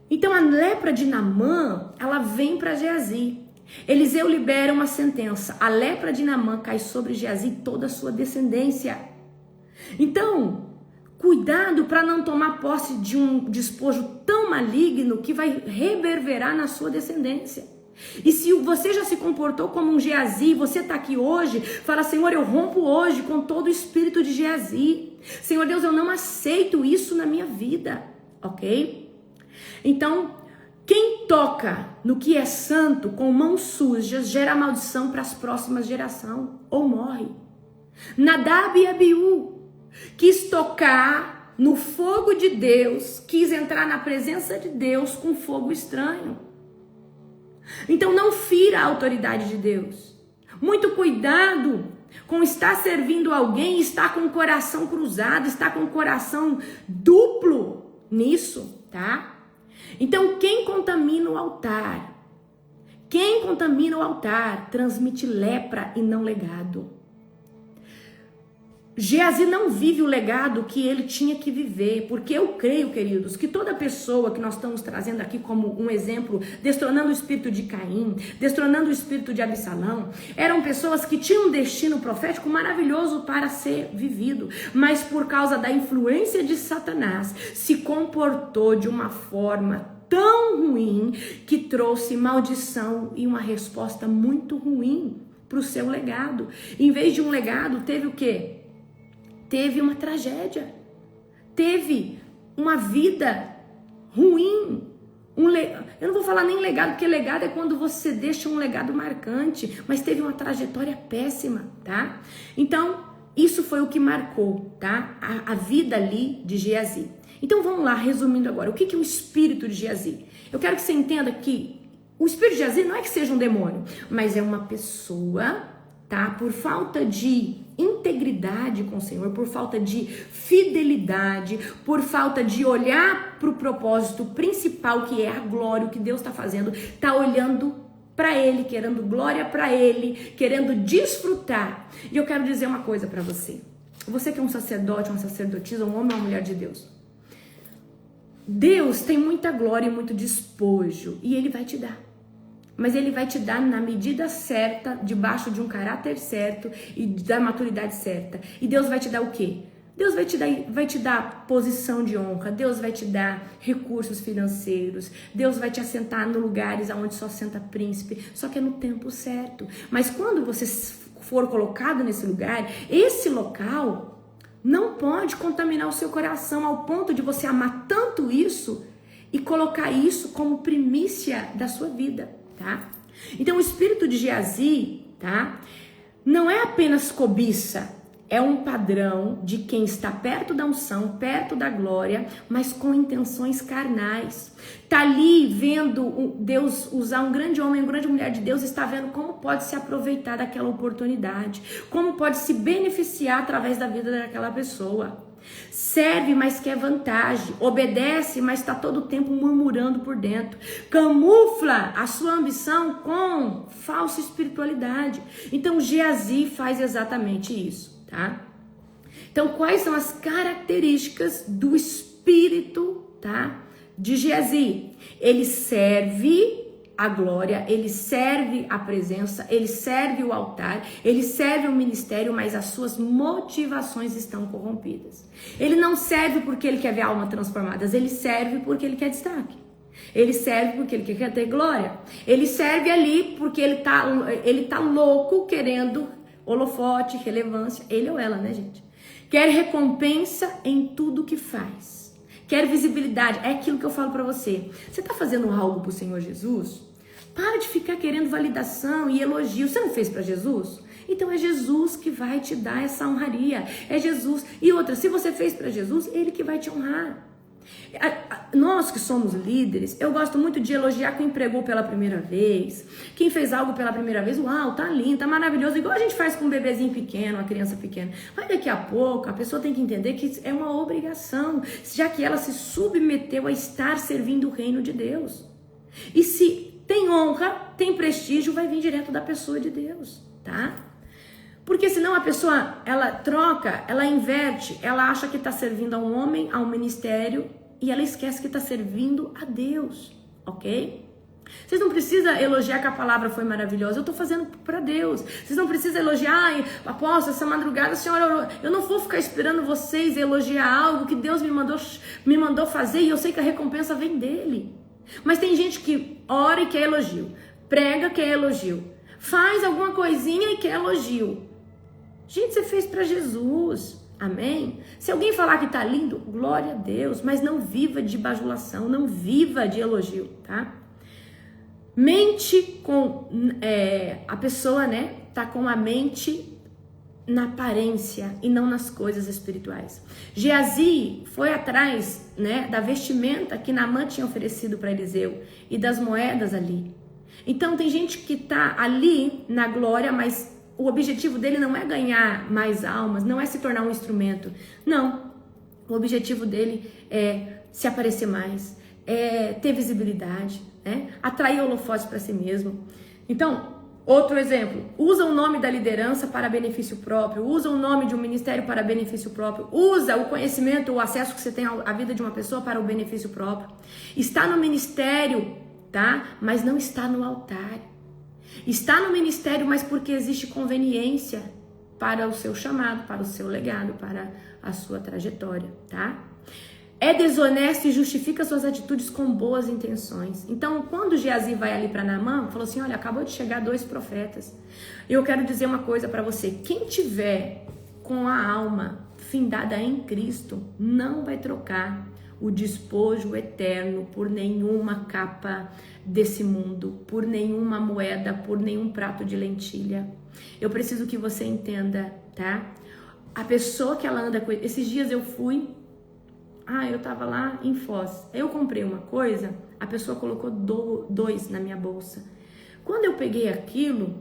Então, a lepra de Naamã, ela vem para Geazi. Eliseu libera uma sentença. A lepra de Naamã cai sobre Geazi e toda a sua descendência. Então, cuidado para não tomar posse de um despojo tão maligno que vai reverberar na sua descendência. E se você já se comportou como um Geazi, você está aqui hoje, fala, Senhor, eu rompo hoje com todo o espírito de Geazi. Senhor Deus, eu não aceito isso na minha vida, ok? Então, quem toca no que é santo com mãos sujas gera maldição para as próximas gerações ou morre. Nadab e Abiú quis tocar no fogo de Deus, quis entrar na presença de Deus com fogo estranho. Então não fira a autoridade de Deus. Muito cuidado com estar servindo alguém e estar com o coração cruzado, estar com o coração duplo nisso, tá? Então quem contamina o altar, transmite lepra e não legado. Geazi não vive o legado que ele tinha que viver, porque eu creio, queridos, que toda pessoa que nós estamos trazendo aqui como um exemplo, destronando o espírito de Caim, destronando o espírito de Absalão, eram pessoas que tinham um destino profético maravilhoso para ser vivido, mas por causa da influência de Satanás, se comportou de uma forma tão ruim que trouxe maldição e uma resposta muito ruim para o seu legado. Em vez de um legado, teve o quê? Teve uma tragédia, teve uma vida ruim. Eu não vou falar nem legado, porque legado é quando você deixa um legado marcante, mas teve uma trajetória péssima, tá? Então, isso foi o que marcou, tá? A vida ali de Geazi. Então, vamos lá, resumindo agora. O que é o espírito de Geazi? Eu quero que você entenda que o espírito de Geazi não é que seja um demônio, mas é uma pessoa, tá? Por falta de integridade com o Senhor, por falta de fidelidade, por falta de olhar para o propósito principal, que é a glória, o que Deus está fazendo, está olhando para Ele, querendo glória para Ele, querendo desfrutar. E eu quero dizer uma coisa para você. Você que é um sacerdote, uma sacerdotisa, um homem ou uma mulher de Deus. Deus tem muita glória e muito despojo, e Ele vai te dar. Mas Ele vai te dar na medida certa, debaixo de um caráter certo e da maturidade certa. E Deus vai te dar o quê? Deus vai te dar posição de honra, Deus vai te dar recursos financeiros, Deus vai te assentar em lugares onde só senta príncipe, só que é no tempo certo. Mas quando você for colocado nesse lugar, esse local não pode contaminar o seu coração ao ponto de você amar tanto isso e colocar isso como primícia da sua vida. Tá? Então o espírito de Geazi, tá? Não é apenas cobiça, é um padrão de quem está perto da unção, perto da glória, mas com intenções carnais. Tá ali vendo Deus usar um grande homem, uma grande mulher de Deus, está vendo como pode se aproveitar daquela oportunidade, como pode se beneficiar através da vida daquela pessoa. Serve, mas quer vantagem. Obedece, mas está todo o tempo murmurando por dentro. Camufla a sua ambição com falsa espiritualidade. Então Geazi faz exatamente isso, tá? Então quais são as características do espírito, tá, de Geazi? Ele serve a glória, ele serve a presença, ele serve o altar, ele serve o ministério, mas as suas motivações estão corrompidas. Ele não serve porque ele quer ver a alma transformadas, ele serve porque ele quer destaque. Ele serve porque ele quer ter glória. Ele serve ali porque ele tá louco querendo holofote, relevância. Ele ou ela, né, gente? Quer recompensa em tudo que faz. Quer visibilidade. É aquilo que eu falo pra você. Você tá fazendo algo pro Senhor Jesus? Para de ficar querendo validação e elogio. Você não fez pra Jesus? Então é Jesus que vai te dar essa honraria. É Jesus. E outra, se você fez pra Jesus, Ele que vai te honrar. Nós que somos líderes, eu gosto muito de elogiar quem pregou pela primeira vez, quem fez algo pela primeira vez. Uau, tá lindo, tá maravilhoso, igual a gente faz com um bebezinho pequeno, uma criança pequena. Mas daqui a pouco a pessoa tem que entender que é uma obrigação, já que ela se submeteu a estar servindo o reino de Deus. E se tem honra, tem prestígio, vai vir direto da pessoa de Deus, tá? Porque senão a pessoa, ela troca, ela inverte, ela acha que está servindo a um homem, a um ministério, e ela esquece que está servindo a Deus, ok? Vocês não precisam elogiar que a palavra foi maravilhosa, eu estou fazendo para Deus. Vocês não precisam elogiar, ai, apóstolo, essa madrugada, senhora, eu não vou ficar esperando vocês elogiar algo que Deus me mandou fazer, e eu sei que a recompensa vem dele. Mas tem gente que ora e quer elogio, prega quer elogio, faz alguma coisinha e quer elogio. Gente, você fez para Jesus, amém? Se alguém falar que tá lindo, glória a Deus, mas não viva de bajulação, não viva de elogio, tá? Mente com, a pessoa, né, tá com a mente na aparência e não nas coisas espirituais. Geazi foi atrás, né, da vestimenta que Naamã tinha oferecido para Eliseu e das moedas ali. Então tem gente que tá ali na glória, mas o objetivo dele não é ganhar mais almas, não é se tornar um instrumento. Não. O objetivo dele é se aparecer mais, é ter visibilidade, né? Atrair holofotes para si mesmo. Então, outro exemplo, usa o nome da liderança para benefício próprio, usa o nome de um ministério para benefício próprio, usa o conhecimento, o acesso que você tem à vida de uma pessoa para o benefício próprio. Está no ministério, tá? Mas não está no altar. Está no ministério, mas porque existe conveniência para o seu chamado, para o seu legado, para a sua trajetória, tá? É desonesto e justifica suas atitudes com boas intenções. Então, quando Geazi vai ali para Naamã, falou assim, olha, acabou de chegar 2 profetas. Eu quero dizer uma coisa para você. Quem tiver com a alma findada em Cristo, não vai trocar o despojo eterno por nenhuma capa desse mundo, por nenhuma moeda, por nenhum prato de lentilha. Eu preciso que você entenda, tá? A pessoa que ela anda com... Esses dias eu tava lá em Foz. Eu comprei uma coisa, a pessoa colocou 2 na minha bolsa. Quando eu peguei aquilo,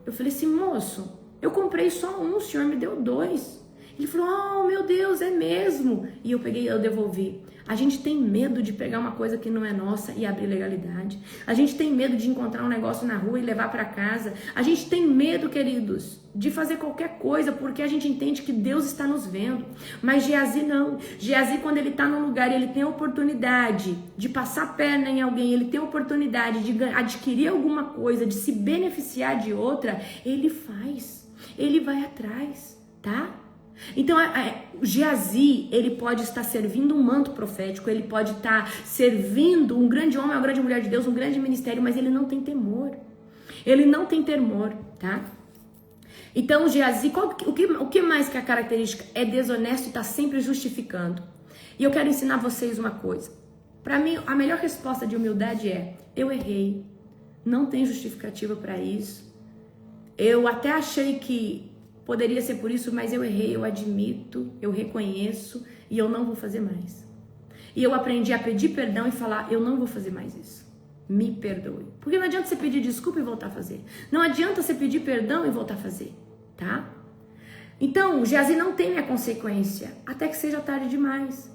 eu falei assim, moço, eu comprei só 1, o senhor me deu 2. Ele falou, oh meu Deus, é mesmo? E eu devolvi. A gente tem medo de pegar uma coisa que não é nossa e abrir legalidade. A gente tem medo de encontrar um negócio na rua e levar para casa. A gente tem medo, queridos, de fazer qualquer coisa porque a gente entende que Deus está nos vendo. Mas Geazi não. Geazi, quando ele está num lugar e ele tem a oportunidade de passar a perna em alguém, ele tem a oportunidade de adquirir alguma coisa, de se beneficiar de outra, ele faz. Ele vai atrás, tá? Então, Geazi, ele pode estar servindo um manto profético, ele pode estar servindo um grande homem, uma grande mulher de Deus, um grande ministério, mas ele não tem temor. Ele não tem temor, tá? Então, Geazi, o que mais que a característica? É desonesto e está sempre justificando. E eu quero ensinar vocês uma coisa. Para mim, a melhor resposta de humildade é, eu errei, não tem justificativa para isso. Eu até achei que poderia ser por isso, mas eu errei, eu admito, eu reconheço e eu não vou fazer mais. E eu aprendi a pedir perdão e falar, eu não vou fazer mais isso. Me perdoe. Porque não adianta você pedir desculpa e voltar a fazer. Não adianta você pedir perdão e voltar a fazer, tá? Então, Geazi não teme a consequência, até que seja tarde demais.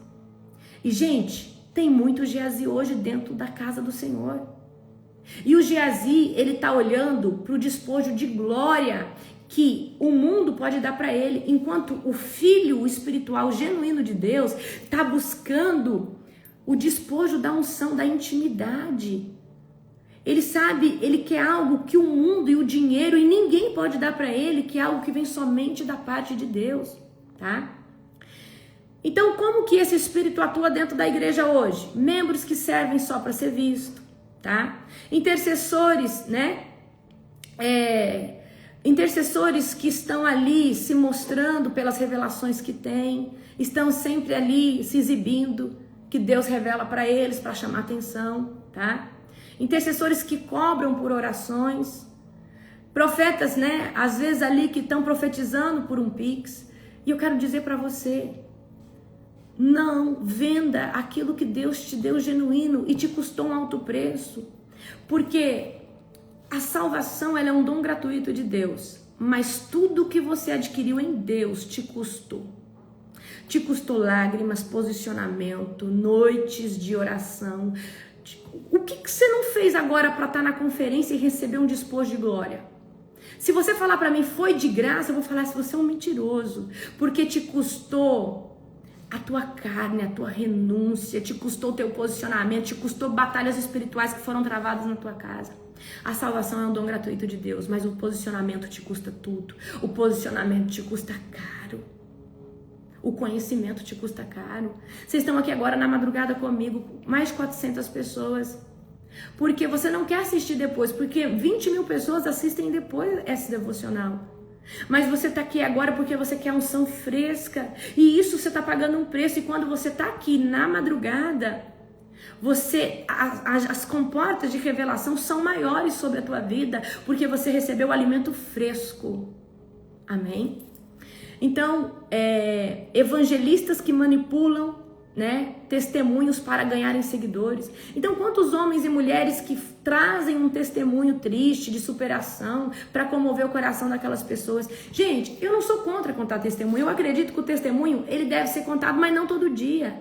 E, gente, tem muito Geazi hoje dentro da casa do Senhor. E o Geazi, ele tá olhando para o despojo de glória que o mundo pode dar para ele, enquanto o filho espiritual genuíno de Deus tá buscando o despojo da unção, da intimidade. Ele sabe, ele quer algo que o mundo e o dinheiro e ninguém pode dar para ele, que é algo que vem somente da parte de Deus, tá? Então, como que esse espírito atua dentro da igreja hoje? Membros que servem só para ser visto, tá? Intercessores, né? Intercessores que estão ali se mostrando pelas revelações que têm, estão sempre ali se exibindo, que Deus revela para eles, para chamar atenção, tá? Intercessores que cobram por orações, profetas, né? Às vezes ali que estão profetizando por um pix. E eu quero dizer para você, não venda aquilo que Deus te deu genuíno e te custou um alto preço, porque a salvação, ela é um dom gratuito de Deus, mas tudo que você adquiriu em Deus te custou. Te custou lágrimas, posicionamento, noites de oração. O que você não fez agora para estar na conferência e receber um despojo de glória? Se você falar para mim foi de graça, eu vou falar se você é um mentiroso, porque te custou a tua carne, a tua renúncia, te custou o teu posicionamento, te custou batalhas espirituais que foram travadas na tua casa. A salvação é um dom gratuito de Deus, mas o posicionamento te custa tudo. O posicionamento te custa caro. O conhecimento te custa caro. Vocês estão aqui agora na madrugada comigo, mais de 400 pessoas. Porque você não quer assistir depois, porque 20 mil pessoas assistem depois esse devocional. Mas você está aqui agora porque você quer unção fresca. E isso você está pagando um preço. E quando você está aqui na madrugada, as comportas de revelação são maiores sobre a tua vida, porque você recebeu o alimento fresco. Amém? Então, evangelistas que manipulam, né, testemunhos para ganharem seguidores. Então, quantos homens e mulheres que trazem um testemunho triste de superação para comover o coração daquelas pessoas? Gente, eu não sou contra contar testemunho. Eu acredito que o testemunho, ele deve ser contado, mas não todo dia.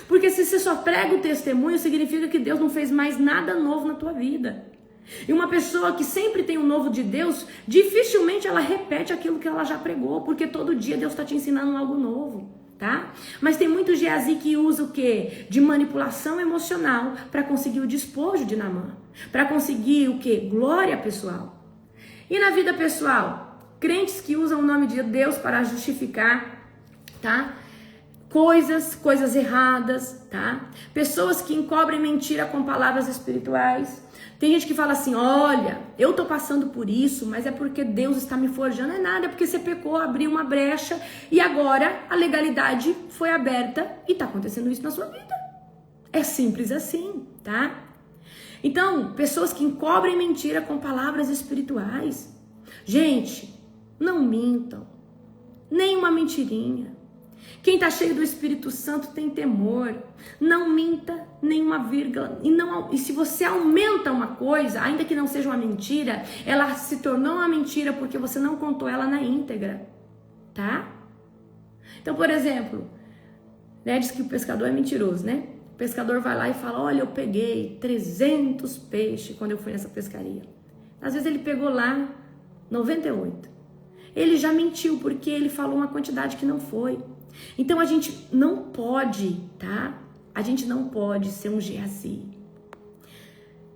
Porque se você só prega o testemunho, significa que Deus não fez mais nada novo na tua vida. E uma pessoa que sempre tem um novo de Deus, dificilmente ela repete aquilo que ela já pregou, porque todo dia Deus está te ensinando algo novo, tá? Mas tem muito Geazi que usa o quê? De manipulação emocional para conseguir o despojo de Naamã, para conseguir o quê? Glória pessoal. E na vida pessoal, crentes que usam o nome de Deus para justificar, tá? Coisas erradas, tá? Pessoas que encobrem mentira com palavras espirituais. Tem gente que fala assim, olha, eu tô passando por isso, mas é porque Deus está me forjando. Não é nada, é porque você pecou, abriu uma brecha e agora a legalidade foi aberta e tá acontecendo isso na sua vida. É simples assim, tá? Então, pessoas que encobrem mentira com palavras espirituais. Gente, não mintam, nem uma mentirinha. Quem está cheio do Espírito Santo tem temor. Não minta nenhuma vírgula. E se você aumenta uma coisa, ainda que não seja uma mentira, ela se tornou uma mentira porque você não contou ela na íntegra, tá? Então, por exemplo, né, diz que o pescador é mentiroso, né? O pescador vai lá e fala, olha, eu peguei 300 peixes quando eu fui nessa pescaria. Às vezes ele pegou lá 98. Ele já mentiu porque ele falou uma quantidade que não foi. Então a gente não pode, tá? A gente não pode ser um Geazi.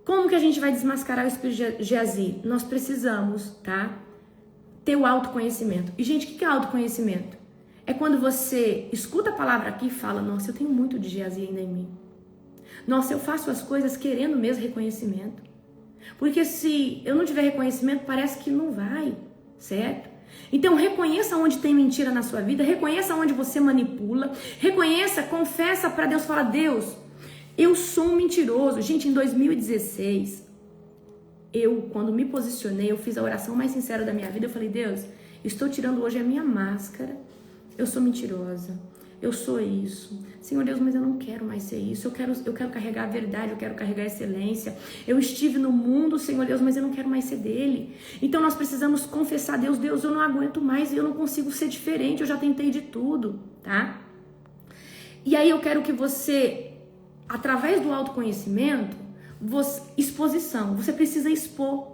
Como que a gente vai desmascarar o espírito de Geazi? Nós precisamos, tá? Ter o autoconhecimento. E gente, o que é autoconhecimento? É quando você escuta a palavra aqui e fala, nossa, eu tenho muito de Geazi ainda em mim. Nossa, eu faço as coisas querendo mesmo reconhecimento. Porque se eu não tiver reconhecimento, parece que não vai, certo? Então reconheça onde tem mentira na sua vida, reconheça onde você manipula, reconheça, confessa para Deus, fala, Deus, eu sou um mentiroso. Gente, em 2016, quando me posicionei, eu fiz a oração mais sincera da minha vida, eu falei, Deus, Estou tirando hoje a minha máscara. Eu sou mentirosa. Eu sou isso. Senhor Deus, mas eu não quero mais ser isso. Eu quero carregar a verdade, eu quero carregar a excelência. Eu estive no mundo, Senhor Deus, mas eu não quero mais ser dele. Então nós precisamos confessar, Deus, eu não aguento mais, eu não consigo ser diferente, eu já tentei de tudo, tá? E aí eu quero que você, através do autoconhecimento, exposição, você precisa expor.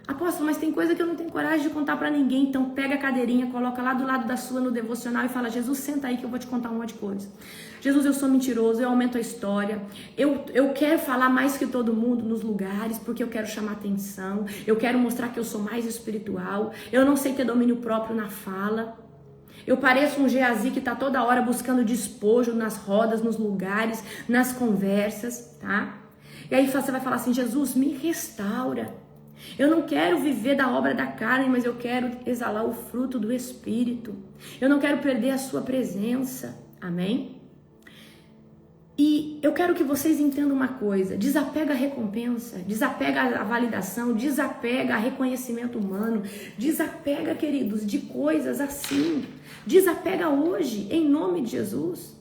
Apóstolo, mas tem coisa que eu não tenho coragem de contar pra ninguém. Então pega a cadeirinha, coloca lá do lado da sua no devocional e fala: Jesus, senta aí que eu vou te contar um monte de coisa. Jesus, eu sou mentiroso, eu aumento a história. Eu quero falar mais que todo mundo nos lugares, porque eu quero chamar atenção. Eu quero mostrar que eu sou mais espiritual. Eu não sei ter domínio próprio na fala. Eu pareço um Geazi que tá toda hora buscando despojo nas rodas, nos lugares, nas conversas, tá? E aí você vai falar assim: Jesus, me restaura. Eu não quero viver da obra da carne, mas eu quero exalar o fruto do Espírito. Eu não quero perder a sua presença. Amém? E eu quero que vocês entendam uma coisa: desapega a recompensa, desapega a validação, desapega a reconhecimento humano, desapega, queridos, de coisas assim. Desapega hoje, em nome de Jesus.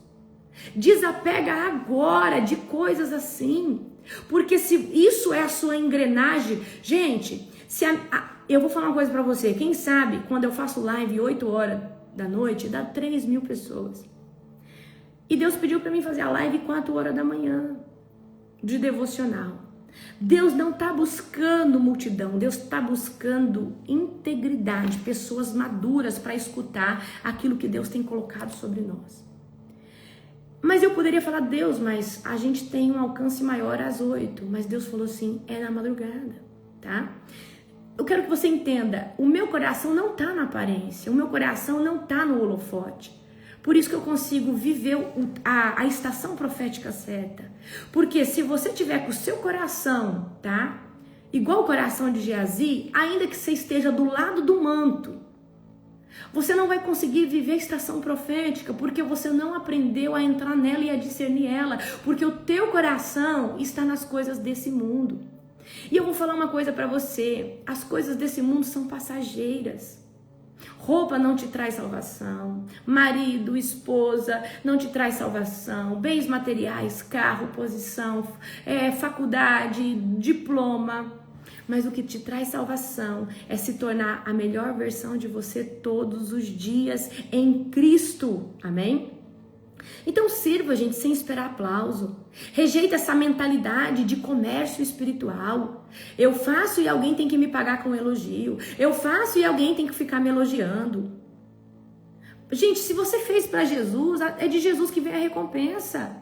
Desapega agora de coisas assim. Porque se isso é a sua engrenagem, gente, eu vou falar uma coisa pra você. Quem sabe, quando eu faço live 8 horas da noite, dá 3.000 pessoas. E Deus pediu pra mim fazer a live 4 horas da manhã, de devocional. Deus não tá buscando multidão, Deus tá buscando integridade, pessoas maduras para escutar aquilo que Deus tem colocado sobre nós. Mas eu poderia falar: Deus, mas a gente tem um alcance maior às 8. Mas Deus falou assim: é na madrugada, tá? Eu quero que você entenda, o meu coração não tá na aparência, o meu coração não tá no holofote. Por isso que eu consigo viver a estação profética certa. Porque se você tiver com o seu coração, tá? Igual o coração de Geazi, ainda que você esteja do lado do manto, você não vai conseguir viver a estação profética, porque você não aprendeu a entrar nela e a discernir ela, porque o teu coração está nas coisas desse mundo. E eu vou falar uma coisa para você: as coisas desse mundo são passageiras. Roupa não te traz salvação, marido, esposa não te traz salvação, bens materiais, carro, posição, faculdade, diploma. Mas o que te traz salvação é se tornar a melhor versão de você todos os dias em Cristo. Amém? Então sirva, gente, sem esperar aplauso. Rejeita essa mentalidade de comércio espiritual. Eu faço e alguém tem que me pagar com elogio. Eu faço e alguém tem que ficar me elogiando. Gente, se você fez para Jesus, é de Jesus que vem a recompensa.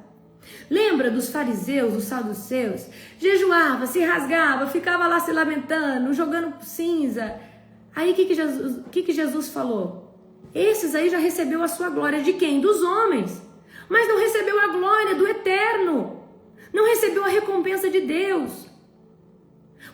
Lembra dos fariseus, dos saduceus? Jejuava, se rasgava, ficava lá se lamentando, jogando cinza. Aí o que Jesus falou? Esses aí já recebeu a sua glória. De quem? Dos homens. Mas não recebeu a glória do eterno. Não recebeu a recompensa de Deus.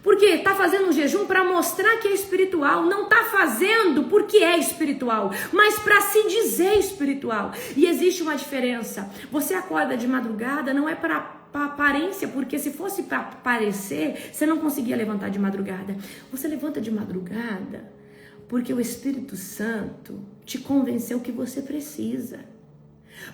Porque está fazendo um jejum para mostrar que é espiritual. Não está fazendo porque é espiritual, mas para se dizer espiritual. E existe uma diferença. Você acorda de madrugada, não é para aparência, porque se fosse para parecer, você não conseguia levantar de madrugada. Você levanta de madrugada porque o Espírito Santo te convenceu que você precisa.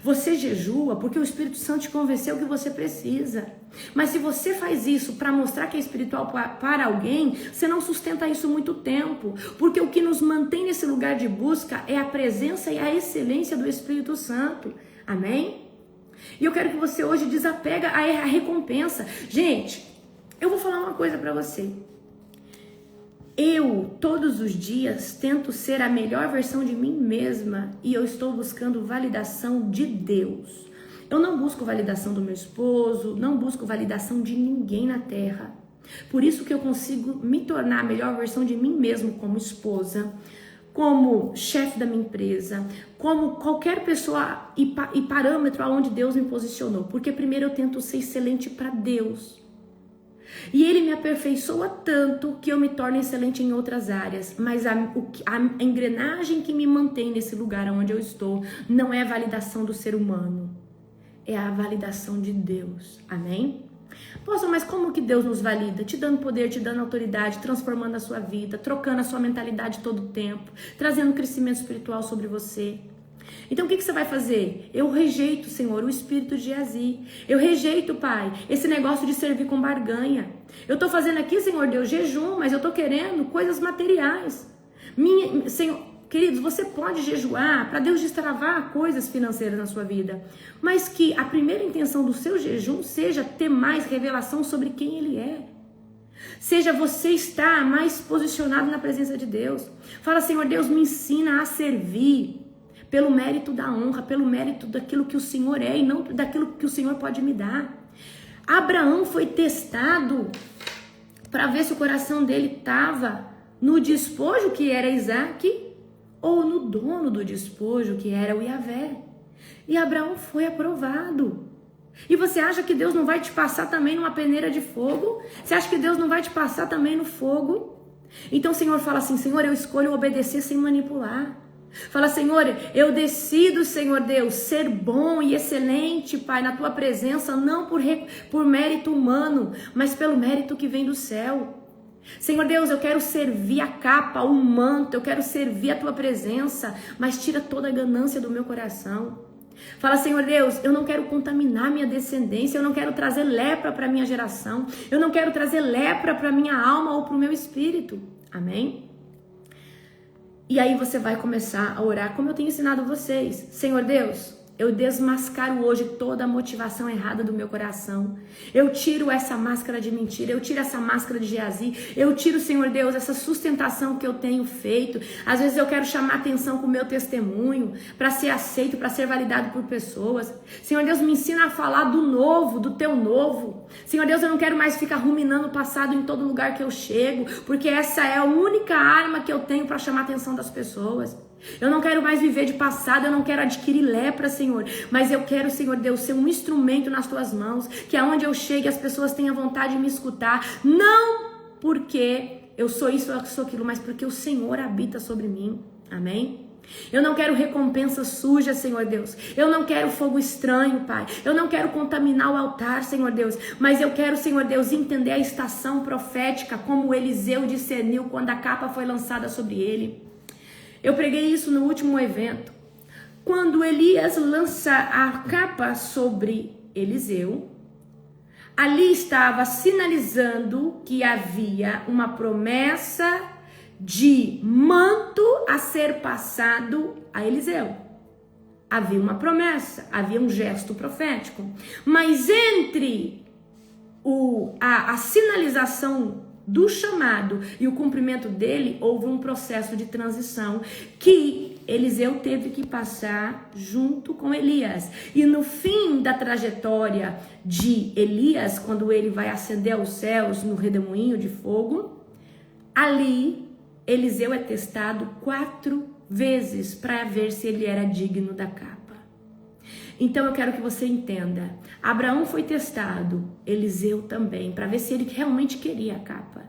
Você jejua porque o Espírito Santo te convenceu que você precisa. Mas se você faz isso para mostrar que é espiritual para alguém, você não sustenta isso muito tempo. Porque o que nos mantém nesse lugar de busca é a presença e a excelência do Espírito Santo. Amém? E eu quero que você hoje desapega a recompensa. Gente, eu vou falar uma coisa para você. Eu, todos os dias, tento ser a melhor versão de mim mesma e eu estou buscando validação de Deus. Eu não busco validação do meu esposo, não busco validação de ninguém na terra. Por isso que eu consigo me tornar a melhor versão de mim mesmo como esposa, como chefe da minha empresa, como qualquer pessoa e parâmetro aonde Deus me posicionou. Porque primeiro eu tento ser excelente para Deus. E Ele me aperfeiçoa tanto que eu me torno excelente em outras áreas. Mas a engrenagem que me mantém nesse lugar onde eu estou não é a validação do ser humano. É a validação de Deus. Amém? Poxa, mas como que Deus nos valida? Te dando poder, te dando autoridade, transformando a sua vida, trocando a sua mentalidade todo o tempo, trazendo crescimento espiritual sobre você. Então o que você vai fazer? Eu rejeito, Senhor, o espírito de Geazi. Eu rejeito, Pai, esse negócio de servir com barganha. Eu tô fazendo aqui, Senhor Deus, jejum, mas eu tô querendo coisas materiais. Senhor, queridos, você pode jejuar para Deus destravar coisas financeiras na sua vida, mas que a primeira intenção do seu jejum seja ter mais revelação sobre quem Ele é. Seja você estar mais posicionado na presença de Deus. Fala, Senhor Deus, me ensina a servir pelo mérito da honra, pelo mérito daquilo que o Senhor é e não daquilo que o Senhor pode me dar. Abraão foi testado para ver se o coração dele estava no despojo que era Isaac ou no dono do despojo que era o Yahvé. E Abraão foi aprovado. E você acha que Deus não vai te passar também numa peneira de fogo? Você acha que Deus não vai te passar também no fogo? Então o Senhor fala assim, Senhor, eu escolho obedecer sem manipular. Fala, Senhor, eu decido, Senhor Deus, ser bom e excelente, Pai, na Tua presença, não por mérito humano, mas pelo mérito que vem do céu. Senhor Deus, eu quero servir a capa, o manto, eu quero servir a Tua presença, mas tira toda a ganância do meu coração. Fala, Senhor Deus, eu não quero contaminar minha descendência, eu não quero trazer lepra para minha geração, eu não quero trazer lepra para minha alma ou para o meu espírito. Amém? E aí você vai começar a orar como eu tenho ensinado vocês. Senhor Deus, eu desmascaro hoje toda a motivação errada do meu coração. Eu tiro essa máscara de mentira, eu tiro essa máscara de Geazi, eu tiro, Senhor Deus, essa sustentação que eu tenho feito. Às vezes eu quero chamar atenção com o meu testemunho, para ser aceito, para ser validado por pessoas. Senhor Deus, me ensina a falar do novo, do Teu novo. Senhor Deus, eu não quero mais ficar ruminando o passado em todo lugar que eu chego, porque essa é a única arma que eu tenho para chamar a atenção das pessoas. Eu não quero mais viver de passado, eu não quero adquirir lepra, Senhor, mas eu quero, Senhor Deus, ser um instrumento nas Tuas mãos, que aonde eu chegue as pessoas tenham vontade de me escutar, não porque eu sou isso, eu sou aquilo, mas porque o Senhor habita sobre mim, amém? Eu não quero recompensa suja, Senhor Deus. Eu não quero fogo estranho, Pai. Eu não quero contaminar o altar, Senhor Deus. Mas eu quero, Senhor Deus, entender a estação profética, como Eliseu discerniu quando a capa foi lançada sobre ele. Eu preguei isso no último evento. Quando Elias lança a capa sobre Eliseu, ali estava sinalizando que havia uma promessa de manto a ser passado a Eliseu. Havia uma promessa, havia um gesto profético. Mas entre a sinalização do chamado e o cumprimento dele, houve um processo de transição que Eliseu teve que passar junto com Elias. E no fim da trajetória de Elias, quando ele vai ascender aos céus no redemoinho de fogo, ali Eliseu é testado 4 vezes para ver se ele era digno da capa. Então eu quero que você entenda, Abraão foi testado, Eliseu também, para ver se ele realmente queria a capa.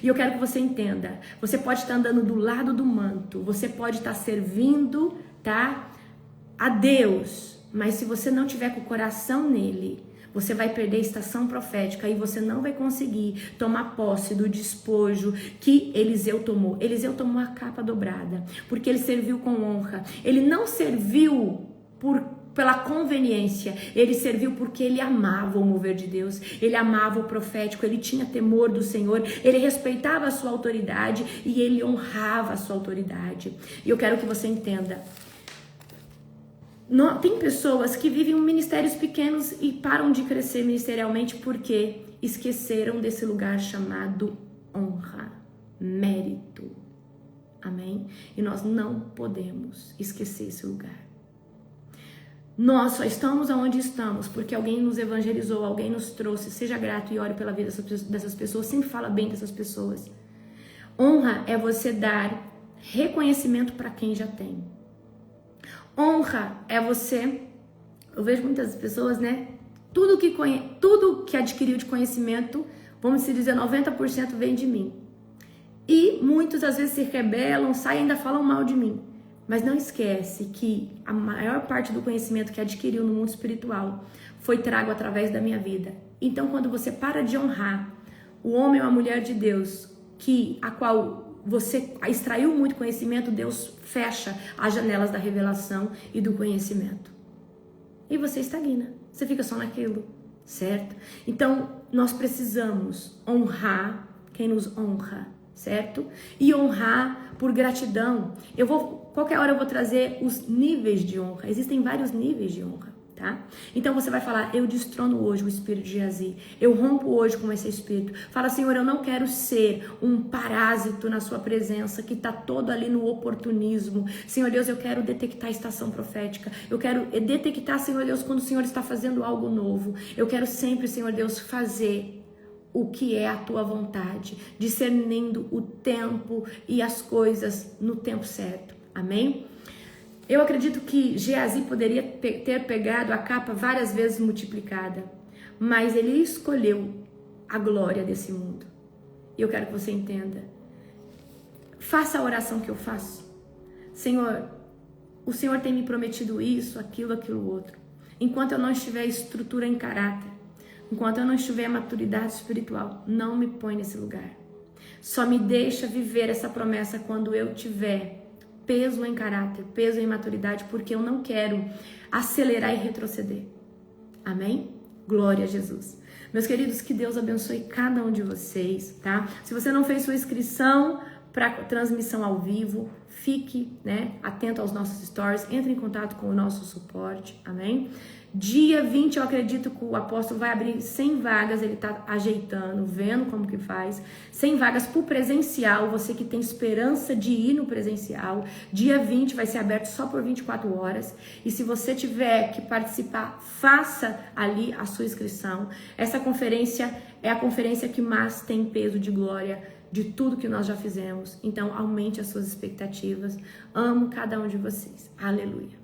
E eu quero que você entenda, você pode estar andando do lado do manto, você pode estar servindo, tá, a Deus, mas se você não tiver com o coração nele, você vai perder a estação profética e você não vai conseguir tomar posse do despojo que Eliseu tomou. Eliseu tomou a capa dobrada, porque ele serviu com honra. Ele não serviu pela conveniência, ele serviu porque ele amava o mover de Deus, ele amava o profético, ele tinha temor do Senhor, ele respeitava a sua autoridade e ele honrava a sua autoridade. E eu quero que você entenda, tem pessoas que vivem ministérios pequenos e param de crescer ministerialmente porque esqueceram desse lugar chamado honra, mérito, amém? E nós não podemos esquecer esse lugar. Nós só estamos onde estamos porque alguém nos evangelizou, alguém nos trouxe. Seja grato e ore pela vida dessas pessoas. Sempre fala bem dessas pessoas. Honra é você dar reconhecimento para quem já tem. Honra é você... Eu vejo muitas pessoas, né? Tudo que adquiriu de conhecimento, vamos dizer, 90% vem de mim. E muitos às vezes se rebelam, saem e ainda falam mal de mim. Mas não esquece que a maior parte do conhecimento que adquiriu no mundo espiritual foi trago através da minha vida. Então, quando você para de honrar o homem ou a mulher de Deus, a qual você extraiu muito conhecimento, Deus fecha as janelas da revelação e do conhecimento. E você estagna, você fica só naquilo, certo? Então, nós precisamos honrar quem nos honra, certo? E honrar por gratidão. Qualquer hora eu vou trazer os níveis de honra. Existem vários níveis de honra, tá? Então você vai falar: eu destrono hoje o espírito de Geazi. Eu rompo hoje com esse espírito. Fala: Senhor, eu não quero ser um parásito na sua presença, que tá todo ali no oportunismo. Senhor Deus, eu quero detectar a estação profética. Eu quero detectar, Senhor Deus, quando o Senhor está fazendo algo novo. Eu quero sempre, Senhor Deus, fazer o que é a tua vontade, discernindo o tempo e as coisas no tempo certo. Amém? Eu acredito que Geazi poderia ter pegado a capa várias vezes multiplicada, mas ele escolheu a glória desse mundo. E eu quero que você entenda. Faça a oração que eu faço. Senhor, o Senhor tem me prometido isso, aquilo outro. Enquanto eu não estiver estrutura em caráter, enquanto eu não estiver maturidade espiritual, não me põe nesse lugar. Só me deixa viver essa promessa quando eu tiver peso em caráter, peso em maturidade, porque eu não quero acelerar e retroceder. Amém? Glória a Jesus. Meus queridos, que Deus abençoe cada um de vocês, tá? Se você não fez sua inscrição para transmissão ao vivo, fique, atento aos nossos stories, entre em contato com o nosso suporte, amém? Dia 20, eu acredito que o apóstolo vai abrir 100 vagas, ele tá ajeitando, vendo como que faz. 100 vagas pro presencial, você que tem esperança de ir no presencial. Dia 20 vai ser aberto só por 24 horas. E se você tiver que participar, faça ali a sua inscrição. Essa conferência é a conferência que mais tem peso de glória de tudo que nós já fizemos. Então, aumente as suas expectativas. Amo cada um de vocês. Aleluia.